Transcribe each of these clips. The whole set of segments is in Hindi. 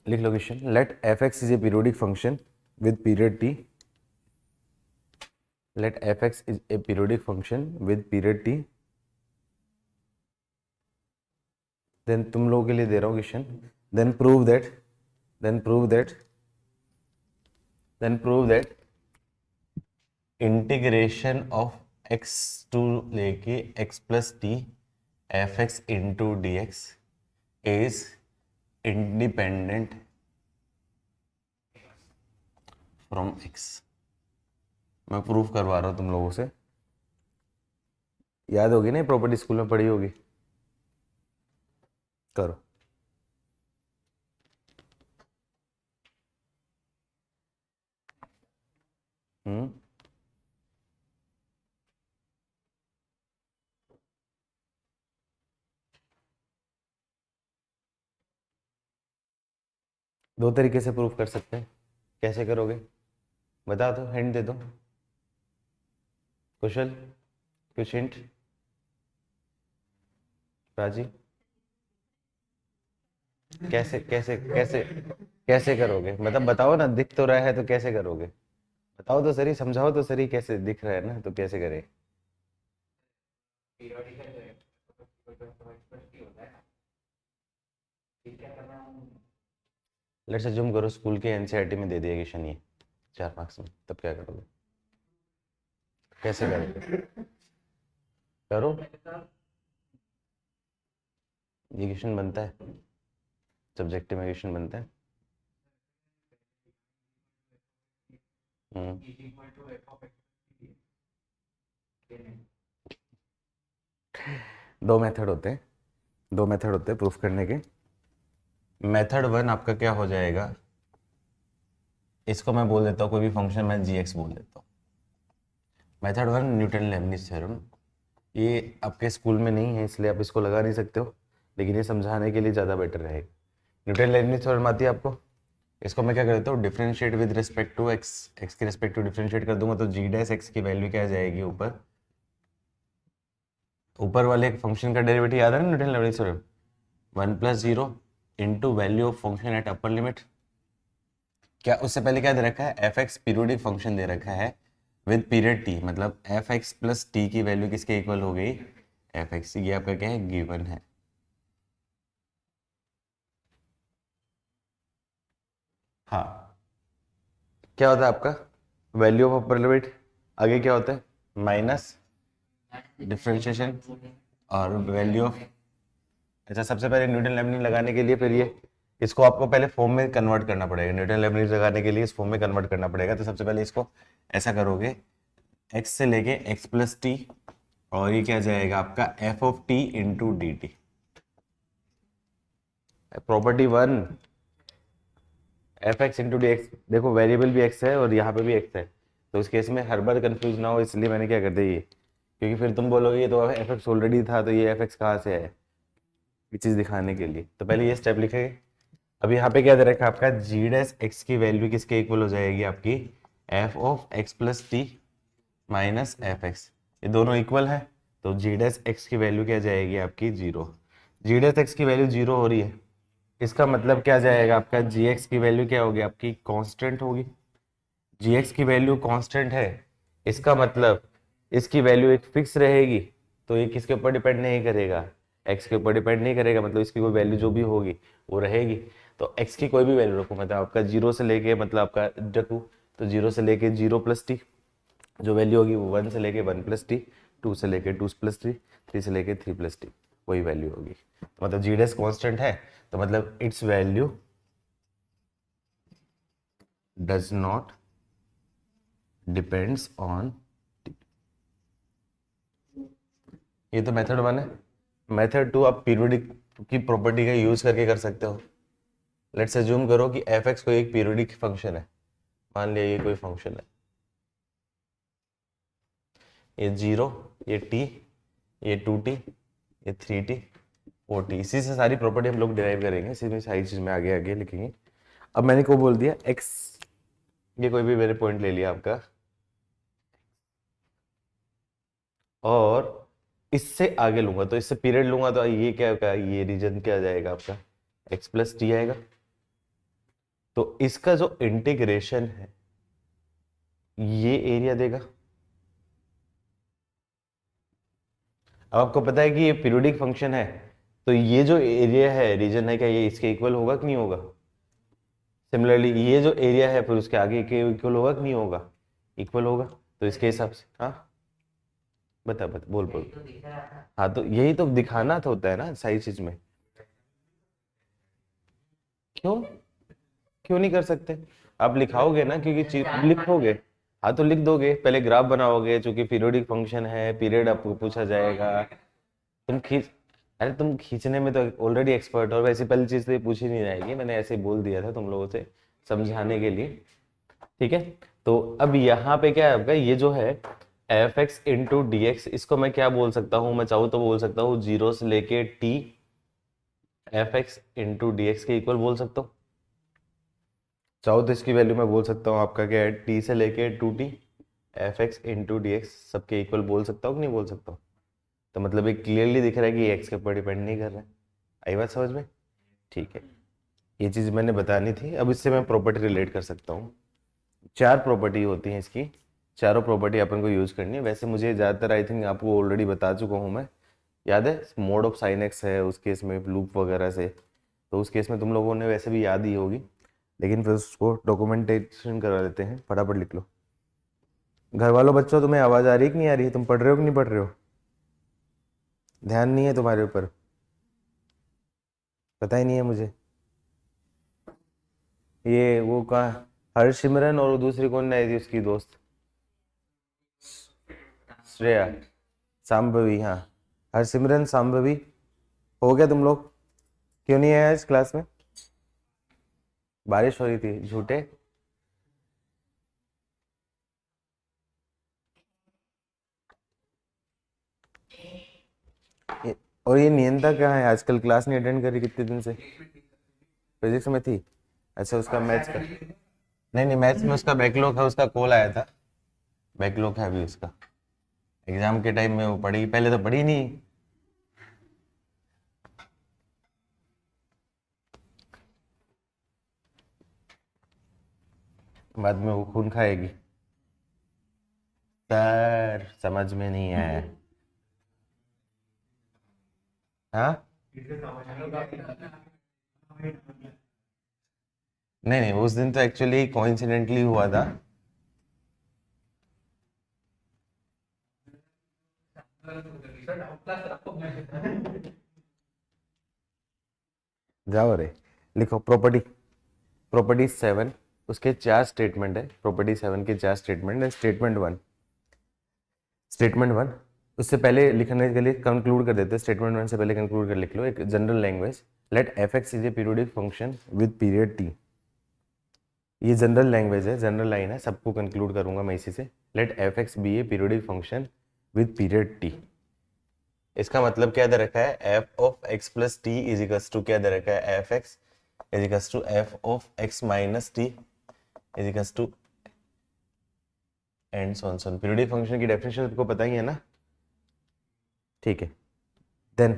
लिख लो question, let F x is a periodic function with period T, let fx is a periodic function with period t, then तुम लोगों के लिए दे रहा हूँ question, then prove that integration of x to लेके x plus T F X into D X is independent from x। मैं प्रूफ करवा रहा हूँ तुम लोगों से, याद होगी ना, प्रॉपर्टी स्कूल में पढ़ी होगी, करो। दो तरीके से प्रूफ कर सकते हैं, कैसे करोगे बता दो, हिंट दे दो कुशल, कुछ हिंट। राजी, कैसे कैसे कैसे कैसे करोगे, मतलब बताओ ना, दिख तो रहा है तो कैसे करोगे, बताओ तो सही, समझाओ तो सही, कैसे दिख रहा है ना तो कैसे करें। लेट्स अज्यूम करो स्कूल के एनसीईआरटी में दे दिया क्वेश्चन ये 4 मार्क्स में, तब क्या करोगे, कैसे करोगे, करो। ये क्वेश्चन बनता है, सब्जेक्टिव में क्वेश्चन बनता है। दो मेथड होते हैं, प्रूफ करने के। मेथड 1 आपका क्या हो जाएगा, इसको मैं बोल देता हूँ कोई भी फंक्शन मैं जी एक्स बोल देता हूँ। मेथड 1 न्यूटन लेबनिज थ्योरम, ये आपके स्कूल में नहीं है इसलिए आप इसको लगा नहीं सकते हो, लेकिन ये समझाने के लिए ज़्यादा बेटर रहेगा। न्यूटन लेबनिज थ्योरम आती है आपको, इसको मैं क्या करता हूँ, differentiate with respect to X, X के रिस्पेक्ट टू डिफरेंशिएट कर दूंगा तो जी डैश एक्स की वैल्यू क्या आ जाएगी, ऊपर वाले एक फंक्शन का डेरिवेटिव याद है ना Newton Lebanese theorem, 1 plus 0 into value of function at upper limit. क्या उससे पहले क्या दे रखा है, एफ एक्स पीरियोडिक फंक्शन दे रखा है विद पीरियड टी, मतलब एफ एक्स प्लस टी की वैल्यू किसके इक्वल हो गई, एफ एक्स। ये आपका क्या है, गिवन है। हाँ, क्या होता है आपका वैल्यू ऑफ अपर लिमिट, आगे क्या होता है माइनस डिफरेंशिएशन और वैल्यू ऑफ। अच्छा, सबसे पहले न्यूटन लेबनिज लगाने के लिए फिर ये इसको आपको पहले फॉर्म में कन्वर्ट करना पड़ेगा, न्यूटन लेबनिज लगाने के लिए इस फॉर्म में कन्वर्ट करना पड़ेगा। तो सबसे पहले इसको ऐसा करोगे, x से लेके x प्लस टी, और ये क्या जाएगा आपका f of t into D T. Property 1, F X into D x, देखो वेरिएबल भी x है और यहाँ पे भी x है, तो इस केस में हर बार कंफ्यूज ना हो इसलिए मैंने क्या कर दिया ये, क्योंकि फिर तुम बोलोगे ये तो एफ एक्स ऑलरेडी था तो ये एफ एक्स कहाँ से है, ये चीज़ दिखाने के लिए। तो पहले ये स्टेप लिखेंगे। अब यहाँ पे क्या दे रखा है आपका, जी डैश एक्स की वैल्यू किसके इक्वल हो जाएगी आपकी, F of x plus T minus F x, ये दोनों इक्वल है तो जी डैश एक्स की वैल्यू क्या जाएगी आपकी 0। जी डैश एक्स की वैल्यू 0 हो रही है, इसका मतलब क्या जाएगा आपका, जी एक्स की वैल्यू क्या होगी आपकी, कांस्टेंट होगी। जी एक्स की वैल्यू कांस्टेंट है, इसका मतलब इसकी वैल्यू एक फिक्स रहेगी, तो ये किसके ऊपर डिपेंड नहीं करेगा, एक्स के ऊपर डिपेंड नहीं करेगा, मतलब इसकी कोई वैल्यू जो भी होगी वो रहेगी। तो एक्स की कोई भी वैल्यू रखो, मतलब आपका 0 से लेके, मतलब आपका रखू तो 0 से लेके 0 प्लस टी, जो वैल्यू होगी वो 1 से लेके 1 प्लस टी, 2 से लेके 2 प्लस टी, 3 से लेके 3 प्लस टी, वही वैल्यू होगी। तो मतलब जी डैश कांस्टेंट है, तो मतलब it's value does not depends on, ये तो मेथड 1 है। मेथड 2 आप पीरियोडिक की प्रॉपर्टी का यूज करके कर सकते हो। लेट्स अज्यूम करो कि एफ एक्स कोई एक पीरियोडिक फंक्शन है, मान लिया ये कोई फंक्शन है, ये 0, ये टी, ये 2t, ये 3t, 4t, इसी से सारी प्रॉपर्टी हम लोग डिराइव करेंगे, इसी में सारी चीज में आगे आगे लिखेंगे। अब मैंने को बोल दिया x, ये कोई भी मेरे पॉइंट ले लिया आपका, और इससे आगे लूंगा तो इससे पीरियड लूंगा तो ये क्या होगा, ये रीजन क्या आ जाएगा आपका, x प्लस टी आएगा। तो इसका जो इंटीग्रेशन है ये एरिया देगा। अब आपको पता है कि ये पीरियोडिक फंक्शन है, तो ये जो एरिया है, रीजन है, क्या ये इसके इक्वल होगा कि नहीं होगा? सिमिलरली ये जो एरिया है फिर उसके आगे के इक्वल होगा कि नहीं होगा? इक्वल होगा। तो इसके हिसाब से हाँ बता बता बोल बोल। हाँ तो यही तो दिखाना तो होता है ना सारी चीज में। क्यों क्यों नहीं कर सकते? आप लिखाओगे ना, क्योंकि चीज लिखोगे। हाँ तो लिख दोगे, पहले ग्राफ बनाओगे, चूंकि पीरियोडिक फंक्शन है, पीरियड आपको पूछा जाएगा। तुम खींच अरे तुम खींचने में तो ऑलरेडी एक्सपर्ट हो, वैसे पहली चीज तो ये पूछी नहीं जाएगी, मैंने ऐसे ही बोल दिया था तुम लोगों से समझाने के लिए। ठीक है, तो अब यहाँ पे क्या है आपका, ये जो है F X into D x, इसको मैं क्या बोल सकता हूँ, मैं चाहूँ तो बोल सकता हूँ 0 से लेके t F X into D x के इक्वल बोल सकता हूँ। चाहो तो इसकी वैल्यू मैं बोल सकता हूँ आपका क्या है, t से लेके 2t F X into D x सबके इक्वल बोल सकता हूँ कि नहीं बोल सकता हूँ? तो मतलब ये क्लियरली दिख रहा है कि ये एक्स के ऊपर डिपेंड नहीं कर रहा है। आई बात समझ में? ठीक है, ये चीज़ मैंने बतानी थी। अब इससे मैं प्रॉपर्टी रिलेट कर सकता हूँ। 4 प्रॉपर्टी होती हैं इसकी, चारों प्रॉपर्टी अपन को यूज़ करनी है। वैसे मुझे ज़्यादातर आई थिंक आपको ऑलरेडी बता चुका हूँ मैं, याद है? मोड ऑफ साइन एक्स है उस केस में, लूप वगैरह से, तो उस केस में तुम लोगों ने वैसे भी याद ही होगी, लेकिन फिर उसको डॉक्यूमेंटेशन करा लेते हैं। फटाफट लिख लो। घर वालों बच्चों, तुम्हें आवाज़ आ रही है कि नहीं आ रही है? तुम पढ़ रहे हो कि नहीं पढ़ रहे हो? ध्यान नहीं है तुम्हारे ऊपर? पता ही नहीं है मुझे। ये वो कहाँ, हरसिमरन और दूसरी कौन आई थी उसकी दोस्त? श्रेया, सांभवी, हाँ हरसिमरन सांभवी। हो गया तुम लोग? क्यों नहीं आया इस क्लास में? बारिश हो रही थी, झूठे। और ये नियंता कहाँ है आजकल? क्लास नहीं अटेंड करी कितने दिन से? फिजिक्स में थी? अच्छा, उसका मैथ्स का, नहीं नहीं मैथ्स में उसका बैकलॉग है, उसका कॉल आया था, बैकलॉग है अभी उसका। एग्जाम के टाइम में वो पढ़ी, पहले तो पढ़ी नहीं। बाद में वो खून खाएगी। सर समझ में नहीं है। हाँ नहीं नहीं, उस दिन तो एक्चुअली कोइंसिडेंटली हुआ था। जाओ रे, लिखो प्रॉपर्टी, प्रॉपर्टी 7, उसके 4 स्टेटमेंट है। प्रॉपर्टी 7 के 4 स्टेटमेंट है। स्टेटमेंट 1 उससे पहले लिखने के लिए कंक्लूड कर देते हैं। स्टेटमेंट 1 से पहले कंक्लूड कर लिख लो एक general language. Let F x is a periodic function with period T. ये जनरल लैंग्वेज है, जनरल लाइन है, सबको कंक्लूड करूंगा मैं इसी से। Let F X be a periodic function with period T. इसका मतलब क्या दे रखा है, F of x plus T is equals to क्या दे रखा है, F x is equals to F of X minus T is equals to and so on. Periodic function की डेफिनेशन आपको पता ही है ना? ठीक है, देन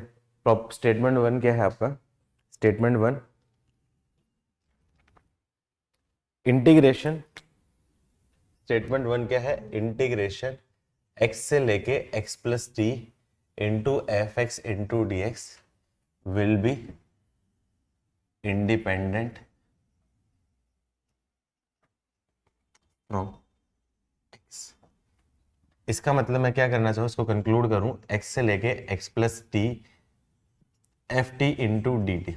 स्टेटमेंट 1 क्या है आपका? Statement 1 integration. स्टेटमेंट 1 क्या है? इंटीग्रेशन x से लेके x plus T into F X into D X will be independent from x। इसका मतलब मैं क्या करना चाहूँ, इसको कंक्लूड करूँ, x से लेके x plus T F T into D T.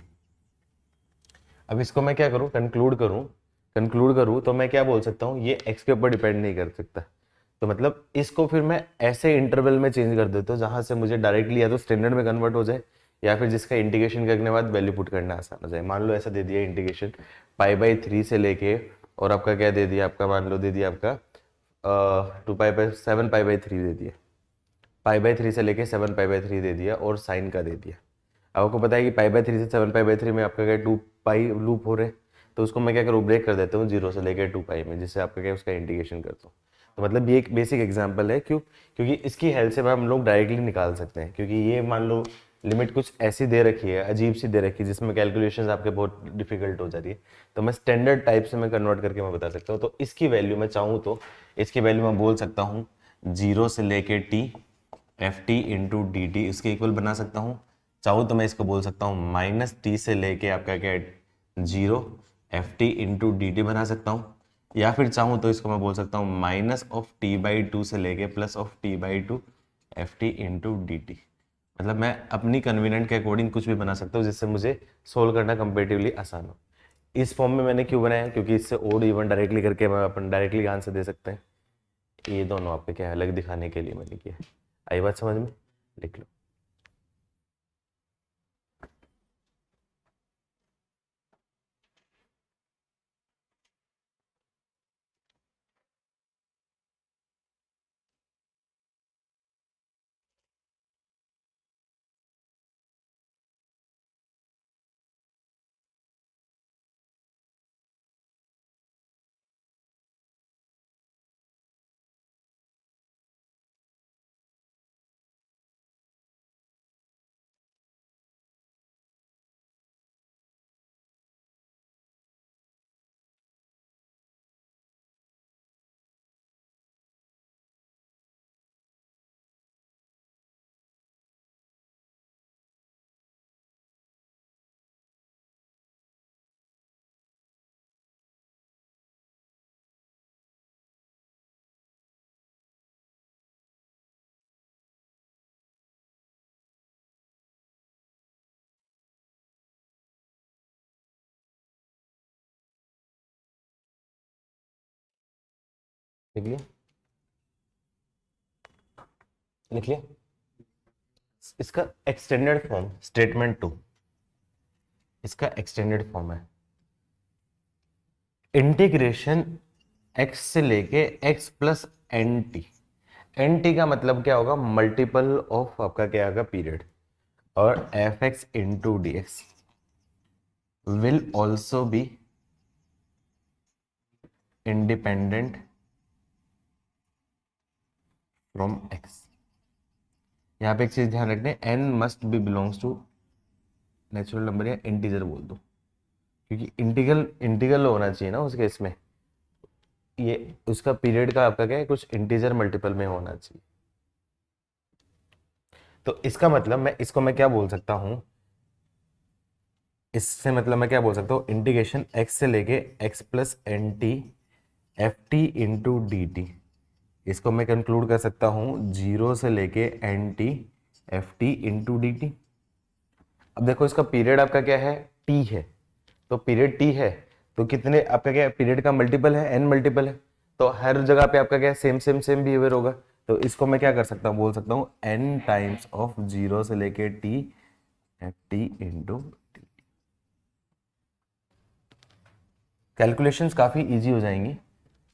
अब इसको मैं क्या करूँ, कंक्लूड करूँ तो मैं क्या बोल सकता हूँ, ये x के ऊपर डिपेंड नहीं कर सकता। तो मतलब इसको फिर मैं ऐसे इंटरवल में चेंज कर देता हूँ जहां से मुझे डायरेक्टली या तो स्टैंडर्ड में कन्वर्ट हो जाए, या फिर जिसका इंटीग्रेशन करने के बाद वैल्यू पुट करना आसान हो जाए। मान लो ऐसा दे दिया इंटीग्रेशन π/3 से लेके, और आपका क्या दे दिया आपका, मान लो दे दिया आपका 7 π/3 दे दिया, π/3 से लेके 7 π/3 दे दिया, और साइन का दे दिया। अब आपको पता है कि π/3 से 7 π/3 में आपका क्या 2 पाई लूप हो रहे, तो उसको मैं क्या करूँ, ब्रेक कर देता हूँ 0 से लेकर 2 पाई में, जिससे आपका क्या उसका इंटीग्रेशन करता हूँ। तो मतलब ये एक बेसिक एग्जांपल है, क्योंकि इसकी हेल्प से हम लोग डायरेक्टली निकाल सकते हैं। क्योंकि ये मान लो लिमिट कुछ ऐसी दे रखी है, अजीब सी दे रखी है, जिसमें कैलकुलेशंस आपके बहुत डिफिकल्ट हो जा रही है, तो मैं स्टैंडर्ड टाइप से मैं कन्वर्ट करके मैं बता सकता हूँ। तो इसकी वैल्यू मैं चाहूँ तो इसकी वैल्यू मैं बोल सकता हूँ 0 से लेके T F T into D T इसके इक्वल बना सकता हूँ। चाहूँ तो मैं इसको बोल सकता हूँ माइनस टी से लेके आपका क्या है 0 F T into D T बना सकता हूँ, या फिर चाहूँ तो इसको मैं बोल सकता हूँ minus of T by two से लेके plus of T by two F T into D T. मतलब मैं अपनी कन्वीनियंट के अकॉर्डिंग कुछ भी बना सकता हूँ जिससे मुझे सोल्व करना कंपेरेटिवली आसान हो। इस फॉर्म में मैंने क्यों बनाया, क्योंकि इससे ओड इवन डायरेक्टली करके मैं अपन डायरेक्टली आंसर दे सकते हैं। ये दोनों आपके क्या है अलग दिखाने के लिए मैंने किया। आई बात समझ में? लिख लो। लिख लिया? लिख लिया? इसका एक्सटेंडेड फॉर्म स्टेटमेंट टू, इसका एक्सटेंडेड फॉर्म है इंटीग्रेशन x से लेके x plus N T. N T का मतलब क्या होगा, मल्टीपल ऑफ आपका क्या होगा पीरियड, और F X into D X will also be independent from x। यहाँ पे एक चीज ध्यान रखने, n must be belongs to natural number या इंटीजर बोल दो, क्योंकि इंटीग्रल इंटीग्रल होना चाहिए ना उस केस में, ये उसका पीरियड का आपका क्या है कुछ इंटीजर मल्टीपल में होना चाहिए। तो इसका मतलब मैं क्या बोल सकता हूं, इससे मतलब मैं क्या बोल सकता हूँ इंटीग्रेशन x से लेके x plus N T F T into D T, इसको मैं कंक्लूड कर सकता हूँ 0 से लेके N T F T into D T. अब देखो इसका पीरियड आपका क्या है t है, तो पीरियड t है तो कितने आपका क्या पीरियड का मल्टीपल है n मल्टीपल है, तो हर जगह पे आपका क्या सेम सेम सेम बिहेवियर होगा। तो इसको मैं क्या कर सकता हूँ, बोल सकता हूँ n टाइम्स ऑफ 0 से लेके t F T into. Calculations काफ़ी इजी हो जाएंगी।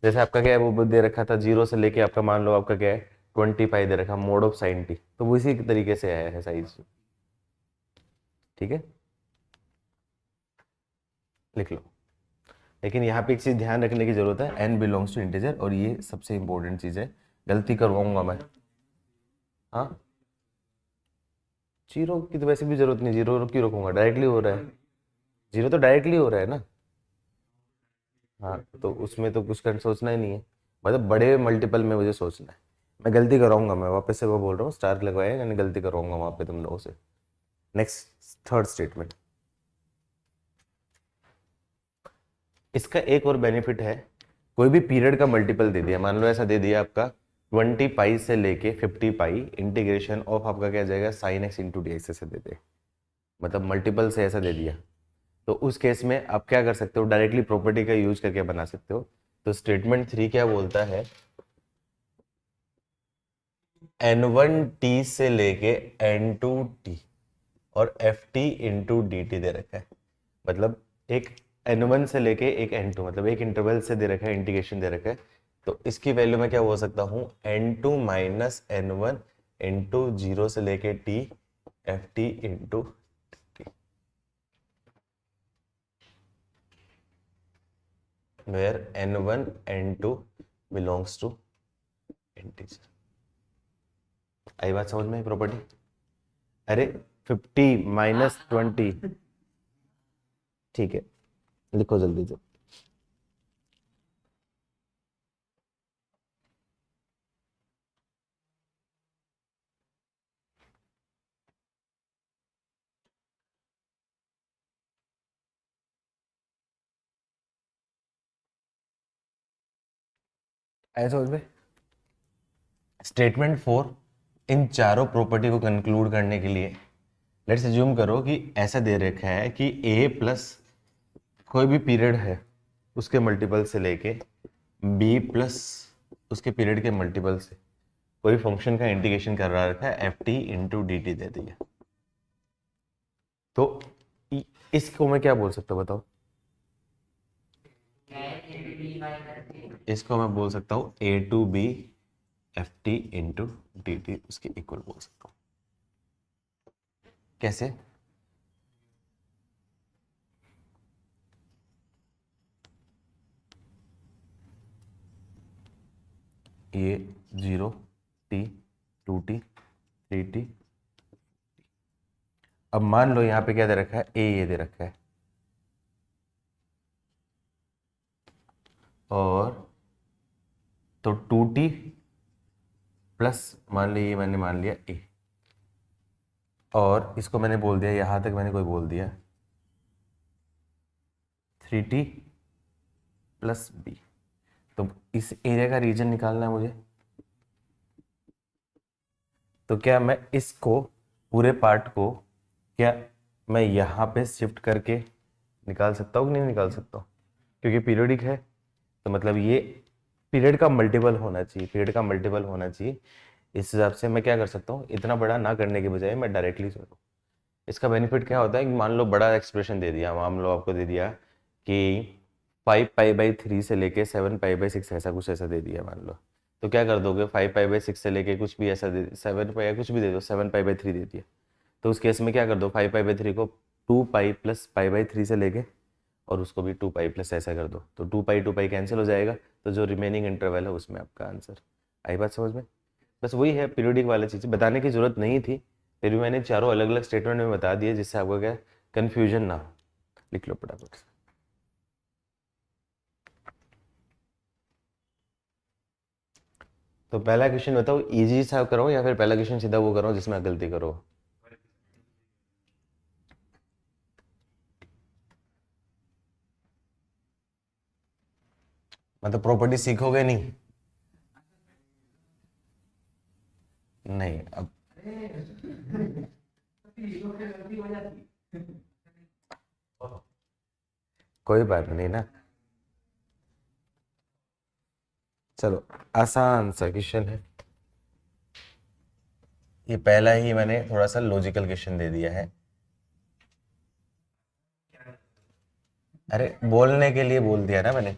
जैसे आपका क्या है वो दे रखा था 0 से लेके आपका मान लो आपका क्या है 25 दे रखा मोड ऑफ साइन टी, तो वो इसी तरीके से आया है साइज। ठीक है, लिख लो। लेकिन यहाँ पे एक चीज ध्यान रखने की जरूरत है, n बिलोंग्स टू इंटीजर, और ये सबसे इंपॉर्टेंट चीज है, गलती करवाऊंगा मैं। हाँ, जीरो की तो वैसे भी जरूरत नहीं, जीरो क्यों रखूंगा, डायरेक्टली हो रहा है, जीरो तो डायरेक्टली हो रहा है ना। हाँ, तो उसमें तो कुछ कर सोचना ही नहीं है, मतलब बड़े मल्टीपल में मुझे सोचना है। मैं गलती कराऊंगा, मैं वापस से वो बोल रहा हूँ स्टार लगवाया यानी गलती कराऊंगा वहां पे तुम लोगों से। नेक्स्ट थर्ड स्टेटमेंट, इसका एक और बेनिफिट है, कोई भी पीरियड का मल्टीपल दे दिया, मान लो ऐसा दे दिया आपका 20 पाई से लेके 50 पाई इंटीग्रेशन ऑफ आपका क्या जाएगा sine x into D x, ऐसे दे दे, मतलब मल्टीपल से ऐसा दे दिया, तो उस केस में आप क्या कर सकते हो, डायरेक्टली प्रॉपर्टी का यूज करके बना सकते हो। तो स्टेटमेंट 3 क्या बोलता है, n1 टी से लेके n2 टी और F T into D T दे रखा है, मतलब एक n1 से लेके एक n2, मतलब एक इंटरवल से दे रखा है, इंटीग्रेशन दे रखा है। तो इसकी वैल्यू में क्या बोल सकता हूँ n2 माइनस n1 इंटू 0 से लेके t F T into T, where n1 n2 belongs to integer. आई बात समझ में प्रॉपर्टी? अरे 50 माइनस 20। ठीक है, लिखो जल्दी से। ऐसा समझ में। स्टेटमेंट 4, इन चारों प्रॉपर्टी को कंक्लूड करने के लिए लेट्स अज्यूम करो कि ऐसा दे रखा है कि ए प्लस कोई भी पीरियड है उसके मल्टीपल से लेके बी प्लस उसके पीरियड के मल्टीपल से कोई फंक्शन का इंटीग्रेशन कर रहा रखा है F T into D T दे दिया। तो इसको मैं क्या बोल सकता हूँ बताओ? इसको मैं बोल सकता हूँ A to B F T into D T उसके इक्वल बोल सकता हूँ। कैसे? ये 0 टी 2t 3t। अब मान लो यहाँ पे क्या दे रखा है, ए ये दे रखा है और तो 2t प्लस मान लीजिए मैंने मान लिया ए और इसको मैंने बोल दिया यहाँ तक मैंने कोई बोल दिया 3t प्लस बी। तो इस एरिया का रीजन निकालना है मुझे। तो क्या मैं इसको पूरे पार्ट को क्या मैं यहाँ पे शिफ्ट करके निकाल सकता हूँ कि नहीं निकाल सकता हूँ? क्योंकि पीरियडिक है तो मतलब ये पीरियड का मल्टीपल होना चाहिए, पीरियड का मल्टीपल होना चाहिए। इस हिसाब से मैं क्या कर सकता हूँ, इतना बड़ा ना करने के बजाय मैं डायरेक्टली सोचूँ। इसका बेनिफिट क्या होता है कि मान लो बड़ा एक्सप्रेशन दे दिया, मान लो आपको दे दिया कि 5π/3 से लेके 7π/6 ऐसा कुछ ऐसा दे दिया मान लो। तो क्या कर दोगे, 5π/6 से लेके कुछ भी ऐसा दे 7π या कुछ भी दे दो, 7π/3 दे दिया। तो उस केस में क्या कर दो, 5π/3 को 2π प्लस π/3 से लेके और उसको भी 2π प्लस ऐसा कर दो। तो 2π कैंसिल हो जाएगा, तो जो रिमेनिंग इंटरवल है उसमें आपका आंसर। आई बात समझ में? बस वही है, पीरियोडिक वाली चीज़ बताने की जरूरत नहीं थी, फिर भी मैंने चारों अलग अलग स्टेटमेंट में बता दिए जिससे आपको क्या कन्फ्यूजन ना हो। लिख लो फटाफट से। तो पहला क्वेश्चन बताओ, इजी सा करो या फिर पहला क्वेश्चन सीधा वो करो जिसमें गलती करो? मतलब प्रॉपर्टी सीखोगे नहीं? नहीं अब कोई बात नहीं ना। चलो आसान सा क्वेश्चन है ये, पहला ही मैंने थोड़ा सा लॉजिकल क्वेश्चन दे दिया है। अरे बोलने के लिए बोल दिया ना मैंने।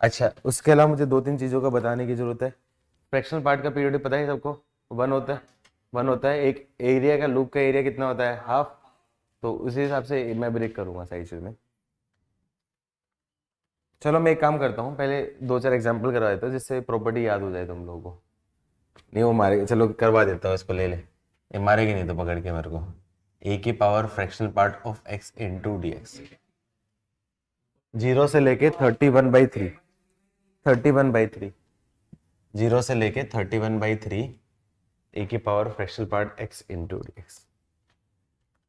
अच्छा उसके अलावा मुझे दो तीन चीज़ों का बताने की जरूरत है। फ्रैक्शनल पार्ट का पीरियड पता है सबको? 1 होता है। 1 होता है। एक एरिया का लूप का एरिया कितना होता है? हाफ। तो उसी हिसाब से मैं ब्रेक करूंगा सारी चीज़ में। चलो मैं एक काम करता हूँ, पहले दो चार एग्जाम्पल करवा देता हूँ जिससे प्रॉपर्टी याद हो जाए तुम लोगों को। नहीं वो मारेगा, चलो करवा देता हूँ, इसको ले ले। ये मारेगी नहीं तो पकड़ के मेरे को। ए की power fractional part of x into D x, 0 से लेके 31/3। 31/3, 0 से लेके 31/3 ए की power fractional part x into D x.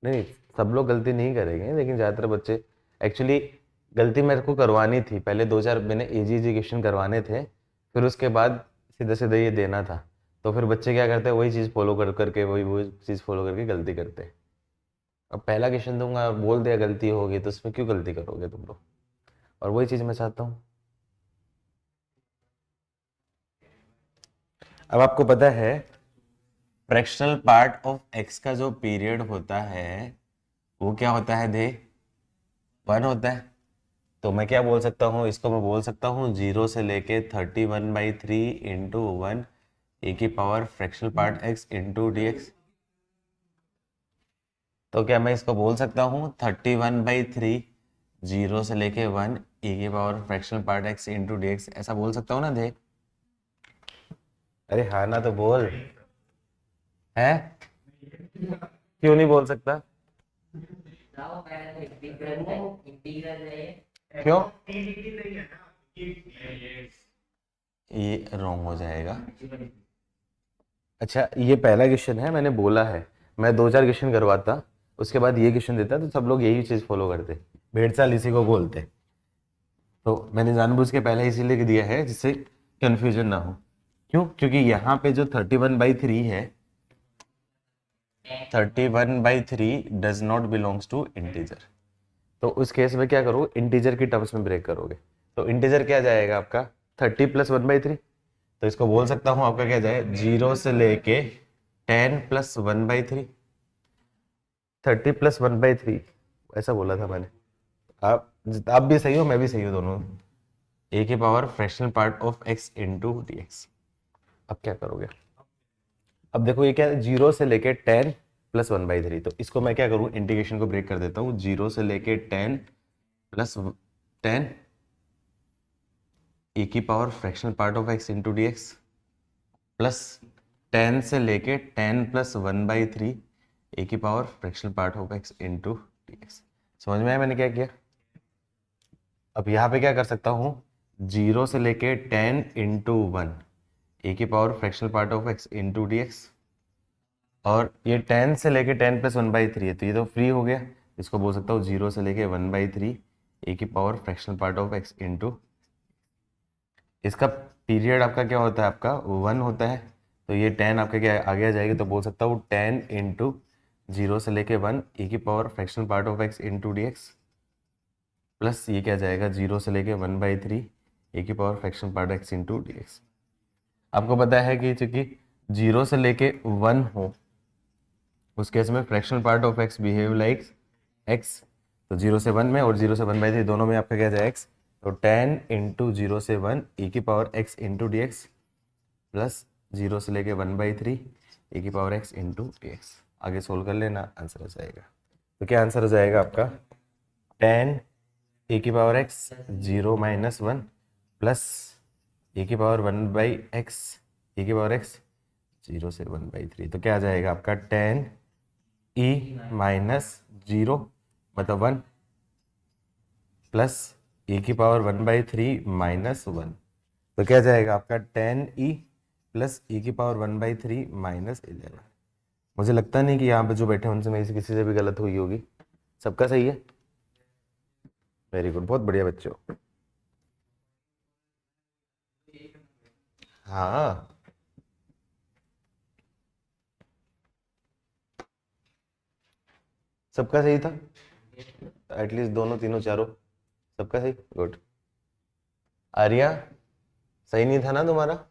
नहीं सब लोग गलती नहीं करेंगे लेकिन ज़्यादातर बच्चे एक्चुअली गलती मेरे को करवानी थी, पहले दो चार मैंने इजी क्वेश्चन करवाने थे, फिर उसके बाद सीधे सीधे ये देना था। तो फिर बच्चे क्या करते हैं, वही चीज़ फॉलो कर करके वही चीज़ फॉलो करके गलती करते हैं। अब पहला क्वेश्चन दूंगा, बोल दिया गलती होगी तो उसमें क्यों गलती करोगे तुम लोग? और वही चीज़ मैं चाहता हूँ। अब आपको पता है फ्रैक्शनल पार्ट ऑफ एक्स का जो पीरियड होता है वो क्या होता है दे 1 होता है। तो मैं क्या बोल सकता हूँ, इसको मैं बोल सकता हूँ 0 से लेके 31/3 इंटू 1 ए की power fractional part x into D x. तो क्या मैं इसको बोल सकता हूँ 31/3 0 से लेके 1 ए की power fractional part x into D x, ऐसा बोल सकता हूँ ना देख? अरे हाँ ना तो बोल। है क्यों नहीं बोल सकता? क्यों? ये रॉन्ग हो जाएगा। अच्छा, ये पहला क्वेश्चन है, मैंने बोला है मैं 2-4 क्वेश्चन करवाता, उसके बाद ये क्वेश्चन देता, तो सब लोग यही चीज फॉलो करते। भेड़ चाल इसी को बोलते। तो मैंने जानबूझ के पहले इसीलिए दिया है जिससे कंफ्यूजन ना हो। क्यों? क्योंकि यहाँ पे जो 31/3 है, 31/3 does not belongs to integer. तो उस केस में क्या करो, इंटीजर की टर्म्स में ब्रेक करोगे। तो इंटीजर क्या जाएगा आपका? 30 + 1/3। तो इसको बोल सकता हूँ आपका क्या जाए, 0 से लेके 10 + 1/3। 30 + 1/3 ऐसा बोला था मैंने। आप भी सही हो, मैं भी सही हूँ, दोनों। ए के power fractional part of x into D x. अब क्या करोगे? अब देखो ये क्या है, 0 से लेके 10 + 1/3। तो इसको मैं क्या करूँ, इंटीग्रेशन को ब्रेक कर देता हूँ। 0 से लेके 10 + 10 ए की power fractional part of x into D x, plus 10 से लेके 10 + 1/3 ए की power fractional part of x into D x. समझ में आया मैंने क्या किया? अब यहाँ पे क्या कर सकता हूँ, 0 से लेके 10 × 1 ए की power fractional part of x into D x, और ये 10 से लेके 10 + 1/3 है, तो ये तो फ्री हो गया। इसको बोल सकता हूँ 0 से लेके 1/3 ए की power fractional part of x into, इसका पीरियड आपका क्या होता है, आपका 1 होता है। तो ये 10 आपके क्या आगे आ जाएगी, तो बोल सकता हूँ 10 × 0 से लेके 1 ए की power fractional part of x into D x, plus ये क्या जाएगा 0 से लेके 1/3 ए की power fractional part x into D x. आपको पता है कि चूंकि 0 से लेके 1 हो, उस केस में fractional part of x behave like x। तो 0 से 1 में और 0 से 1/3 दोनों में आपका क्या जाए x। तो 10 × 0 से 1 ए की power x into D x, plus 0 से लेके 1/3 ए की power x into D x. आगे सोल्व कर लेना, आंसर हो जाएगा। तो क्या आंसर हो जाएगा आपका, 10 ए की पावर x 0 - 1 प्लस ए की पावर 1/x ए की पावर x 0 से 1/3। तो क्या आ जाएगा आपका 10 e - 0 मतलब 1 प्लस ए की पावर 1/3 - 1। तो क्या जाएगा आपका 10e प्लस ए की पावर 1/3 - 11। मुझे लगता नहीं कि यहाँ पे जो बैठे हैं उनसे मेरी से किसी से भी गलत हुई होगी। सबका सही है? वेरी गुड, बहुत बढ़िया बच्चों। हाँ, सबका सही था, एटलीस्ट दोनों तीनों चारों सबका सही। गुड। आर्या, सही नहीं था ना तुम्हारा?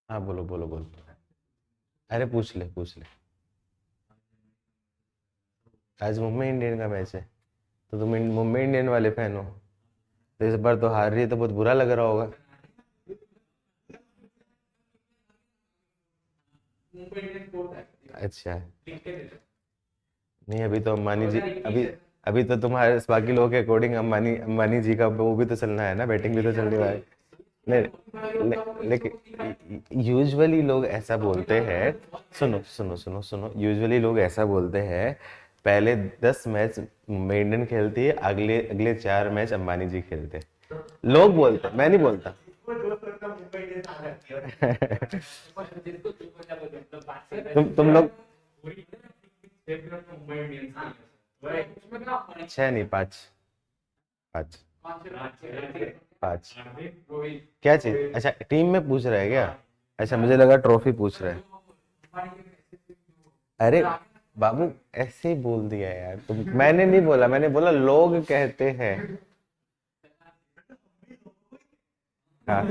हाँ, बोलो बोलो बोलो। अरे पूछ ले पूछ ले। आज मुंबई इंडियन का मैच है, तो तुम मुंबई इंडियन वाले फैन हो, तो इस बार तो हार रही है, तो बहुत बुरा लग रहा होगा। अच्छा, नहीं अभी तो अंबानी जी, अभी अभी तो तुम्हारे बाकी लोगों के अकॉर्डिंग अंबानी अंबानी जी का वो भी तो चलना है ना, बैटिंग भी तो चलने वाली है। लेकिन यूजुअली लोग ऐसा बोलते हैं, सुनो सुनो सुनो सुनो, यूजुअली लोग ऐसा बोलते हैं, पहले 10 मैच मुंबई इंडियन खेलती है, अगले अगले 4 मैच अंबानी जी खेलते हैं। लोग बोलते हैं, मैं नहीं बोलता। तुम लोग 6 नहीं 5, 5 5। क्या चीज? अच्छा, टीम में पूछ रहा है क्या? अच्छा, मुझे लगा ट्रॉफी पूछ रहा है। अरे बाबू, ऐसे ही बोल दिया यार तुम, मैंने नहीं बोला, मैंने बोला लोग कहते हैं। हाँ,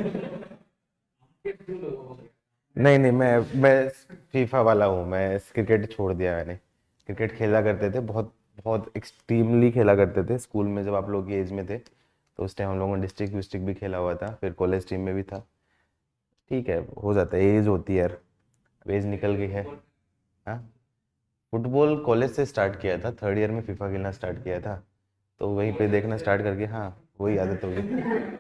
नहीं नहीं, मैं फीफा वाला हूँ। मैं क्रिकेट छोड़ दिया मैंने। क्रिकेट खेला करते थे, बहुत बहुत एक्सट्रीमली खेला करते थे स्कूल में, जब आप लोग की एज में थे। तो उस टाइम हम लोगों ने डिस्ट्रिक्ट विस्ट्रिक्ट भी खेला हुआ था, फिर कॉलेज टीम में भी था। ठीक है, हो जाता है, एज होती है यार। अब एज निकल गई है। हाँ, फुटबॉल कॉलेज से स्टार्ट किया था, थर्ड ईयर में फीफा खेलना स्टार्ट किया था। तो वहीं पे देखना स्टार्ट करके, हाँ, वही आदत हो गई।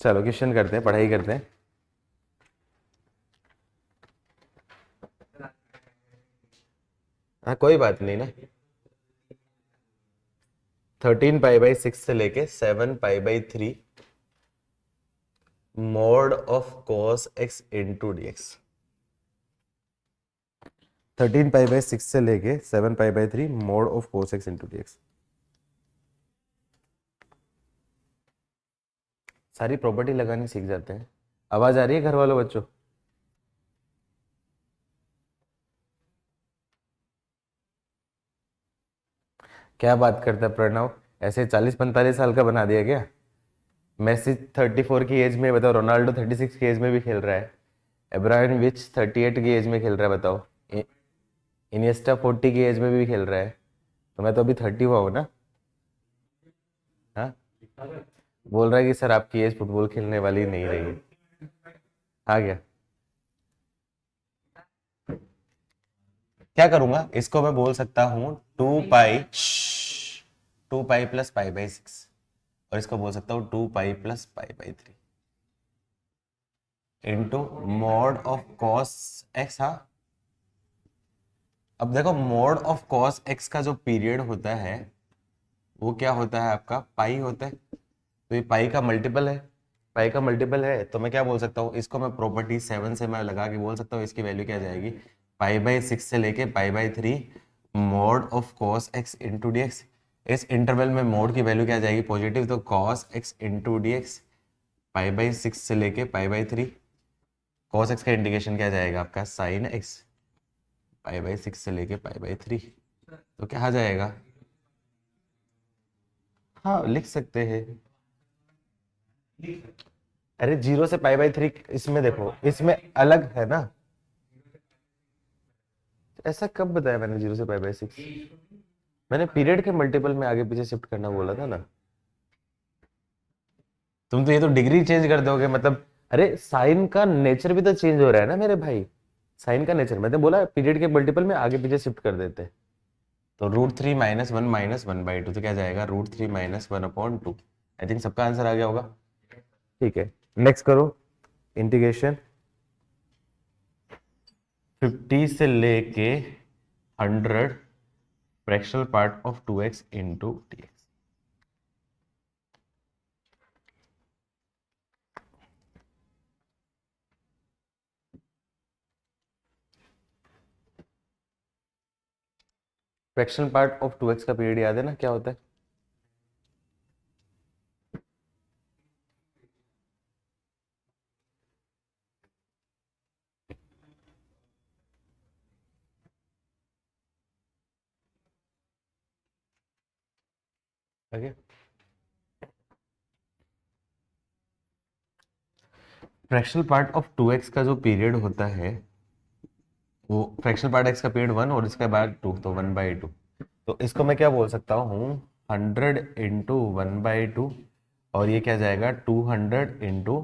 चलो क्वेश्चन करते हैं, पढ़ाई करते हैं। हाँ, कोई बात नहीं ना। 13 पाई बाई 6 से लेके 7 pi by 3 mod of cos X into D x. 13 pi by 6 से लेके 7 pi by 3 mod of cos x into D x. सारी प्रॉपर्टी लगानी सीख जाते हैं। आवाज आ रही है घर वालों, बच्चों? क्या बात करता है प्रणव, ऐसे 40-45 साल का बना दिया क्या? मेसी 34 की एज में, बताओ। रोनाल्डो 36 की एज में भी खेल रहा है। एब्राहमोविच 38 की एज में खेल रहा है, बताओ। इनिएस्टा 40 की एज में भी खेल रहा है। तो मैं तो अभी 30 हुआ हूँ ना। हाँ, बोल रहा है कि सर आपकी एज फुटबॉल खेलने वाली नहीं रही। आ गया। क्या करूंगा, इसको मैं बोल सकता हूँ 2 पाई प्लस पाई बाई 6। और इसको बोल सकता हूँ 2 pi plus pi by 3 into mod of cos x. हाँ, अब देखो, मॉड ऑफ कॉस एक्स का जो पीरियड होता है वो क्या होता है आपका, पाई होता है। तो ये पाई का मल्टीपल है। पाई का मल्टीपल है, तो मैं क्या बोल सकता हूँ, इसको मैं प्रॉपर्टी 7 से मैं लगा के बोल सकता हूँ, इसकी वैल्यू क्या आ जाएगी, पाई बाई 6 से लेके pi by 3 mod of cos X into D x. इस इंटरवल में मोड की वैल्यू क्या आ जाएगी, पॉजिटिव, तो cos X into D x. Pi by 6 से लेके पाई बाई 3 कॉस एक्स का इंडिकेशन क्या जाएगा आपका, साइन एक्स। पाई बाई 6 से लेके पाई बाई 3, तो क्या आ जाएगा। हाँ, लिख सकते हैं। अरे 0 से पाई बाई 3, इसमें देखो, इसमें अलग है ना। ऐसा कब बताया मैंने 0 से पाई बाई 6? मैंने पीरियड के मल्टीपल में आगे पीछे शिफ्ट करना बोला था ना। तुम तो ये तो डिग्री चेंज कर दोगे मतलब। अरे साइन का नेचर भी तो चेंज हो रहा है ना मेरे भाई। साइन का नेचर मैंने बोला पीरियड के मल्टीपल में आगे पीछे शिफ्ट कर देते हैं। तो √3 - 1 - 1/2, तो क्या जाएगा, √3 - 1/2। आई थिंक सबका आंसर आ गया होगा। ठीक है, नेक्स्ट करो। इंटीग्रेशन 50 से लेके 100 fractional part of 2x into D x. Fractional part of 2x का पीरियड याद है ना, क्या होता है? Okay, fractional part of 2x का जो पीरियड होता है, वो फ्रैक्शनल पार्ट x का पीरियड 1 और इसके बाद 2, तो 1/2। तो इसको मैं क्या बोल सकता हूँ, 100 × 1/2। और ये क्या जाएगा, 200 ×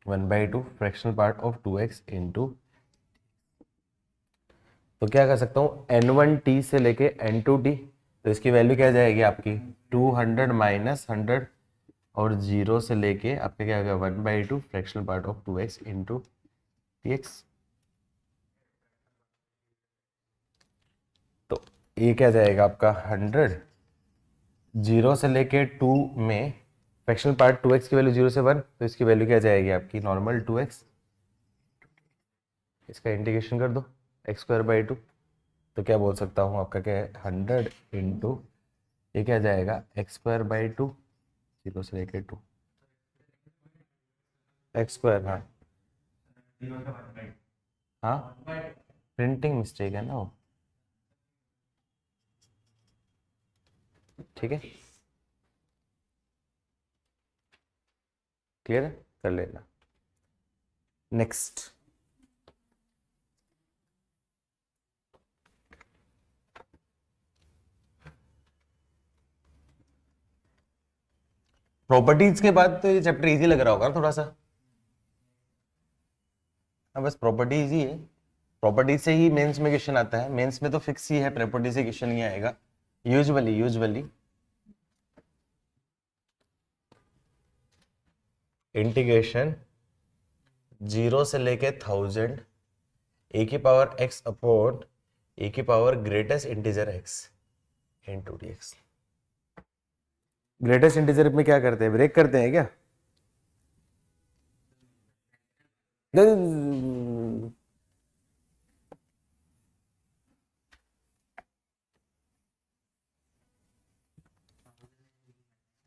1/2 fractional part of 2x into. तो क्या कर सकता हूँ, n1t से लेके n2t। तो इसकी वैल्यू क्या जाएगी आपकी, 200 - 100। और 0 से लेके आपका क्या होगा, 1/2 fractional part of 2x into dx। तो ये क्या जाएगा आपका, 100। 0 से लेके 2 में फ्रैक्शनल पार्ट 2x की वैल्यू 0 से 1, तो इसकी वैल्यू क्या जाएगी आपकी, नॉर्मल 2x। इसका इंटीग्रेशन कर दो, x²/2। तो क्या बोल सकता हूँ आपका क्या है, 100 इंटू, ये क्या जाएगा, x²/2 0 से लेके 2 एक्स स्क्वायर। हाँ हाँ, प्रिंटिंग मिस्टेक है ना वो। ठीक है, क्लियर है, कर लेना। नेक्स्ट, प्रॉपर्टीज के बाद तो ये चैप्टर इजी लग रहा होगा थोड़ा सा। हाँ, बस प्रॉपर्टीज ही है। प्रॉपर्टीज से ही मेंस में क्वेश्चन आता है। मेंस में तो फिक्स ही है, प्रॉपर्टी से क्वेश्चन नहीं आएगा यूजुअली। इंटीग्रेशन 0 से लेके 1000 ए की पावर x अपॉन ए की power greatest integer x into dx। Greatest integer में क्या करते हैं, ब्रेक करते हैं क्या?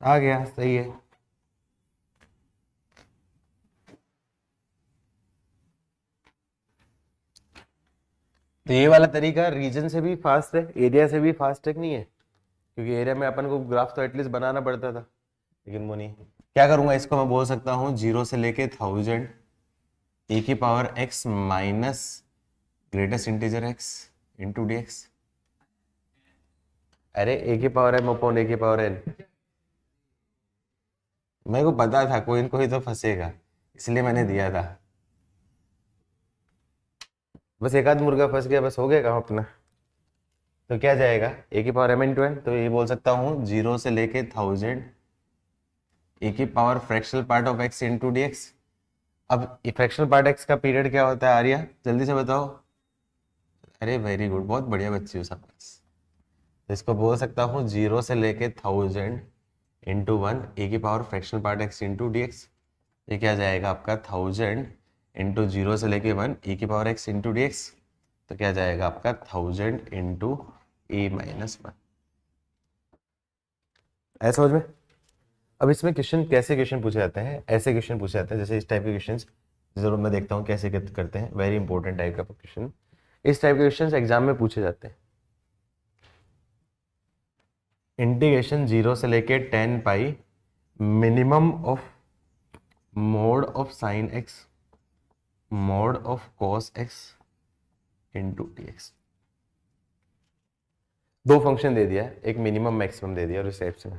आ गया, सही है। तो ये वाला तरीका रीजन से भी फास्ट है, एरिया से भी फास्ट है कि नहीं है? क्योंकि एरिया में अपन को ग्राफ तो एटलीस्ट बनाना पड़ता था, लेकिन वो नहीं। क्या करूंगा, इसको मैं बोल सकता हूँ 0 से लेके 1000 ए की power x minus greatest integer x into dx। अरे ए की पावर m अपॉन ए की पावर n। मेरे को पता था कोई न कोई तो फंसेगा, इसलिए मैंने दिया था। बस एक आध मुर्गा फंस गया, बस हो गया काम अपना। तो क्या जाएगा, ए की पावर m इंटू n, तो ये बोल सकता हूँ 0 से लेके 1000 ए की power fractional part of x into dx। अब फ्रैक्शनल पार्ट x का पीरियड क्या होता है आर्या, जल्दी से बताओ। अरे वेरी गुड, बहुत बढ़िया बच्ची हो सब। तो इसको बोल सकता हूँ 0 से लेके 1000 इंटू 1 ए की power fractional part x into dx। ये क्या जाएगा आपका 1000 इंटू 0 से लेके 1 ए की पावर x इंटू dx। तो क्या जाएगा आपका 1000 इंटू ए माइनस 1। ऐसा समझ में? अब इसमें क्वेश्चन कैसे क्वेश्चन पूछे जाते हैं, ऐसे क्वेश्चन पूछे जाते हैं जैसे इस टाइप के क्वेश्चंस। जरूर मैं देखता हूँ कैसे करते हैं, वेरी इंपॉर्टेंट टाइप का क्वेश्चन। इस टाइप के क्वेश्चंस एग्जाम में पूछे जाते हैं। इंटीग्रेशन 0 से लेके 10 pi minimum of mod of sine x mod of cos x into dx। दो फंक्शन दे दिया है, एक मिनिमम मैक्सिमम दे दिया और इस टाइप से।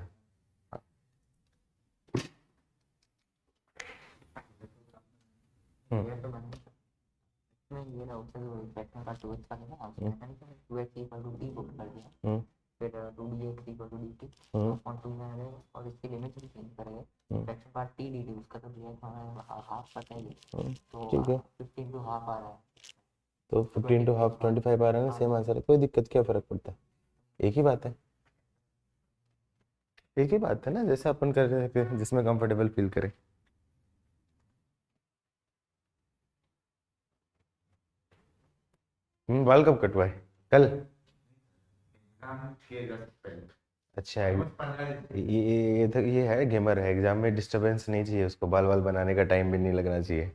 फिर 2dx इक्वल टू dt और 2 में आए और इसकी लिमिट भी चेंज करेंगे। फ्रैक्शन पार्ट t dt उसका तो दिया हमें हाफ पता ही है, तो ठीक है 15 टू हाफ आ रहा है। तो 15 टू हाफ 25 आ रहा है ना, सेम आंसर है, कोई दिक्कत, क्या फर्क पड़ता है, एक ही बात है। एक ही बात है ना, जैसे अपन कर रहे हैं जिसमें कंफर्टेबल फील करे। बाल कब कटवाए, कल? अच्छा है, ये है गेमर है, एग्जाम में डिस्टरबेंस नहीं चाहिए उसको, बाल बाल बनाने का टाइम भी नहीं लगना चाहिए।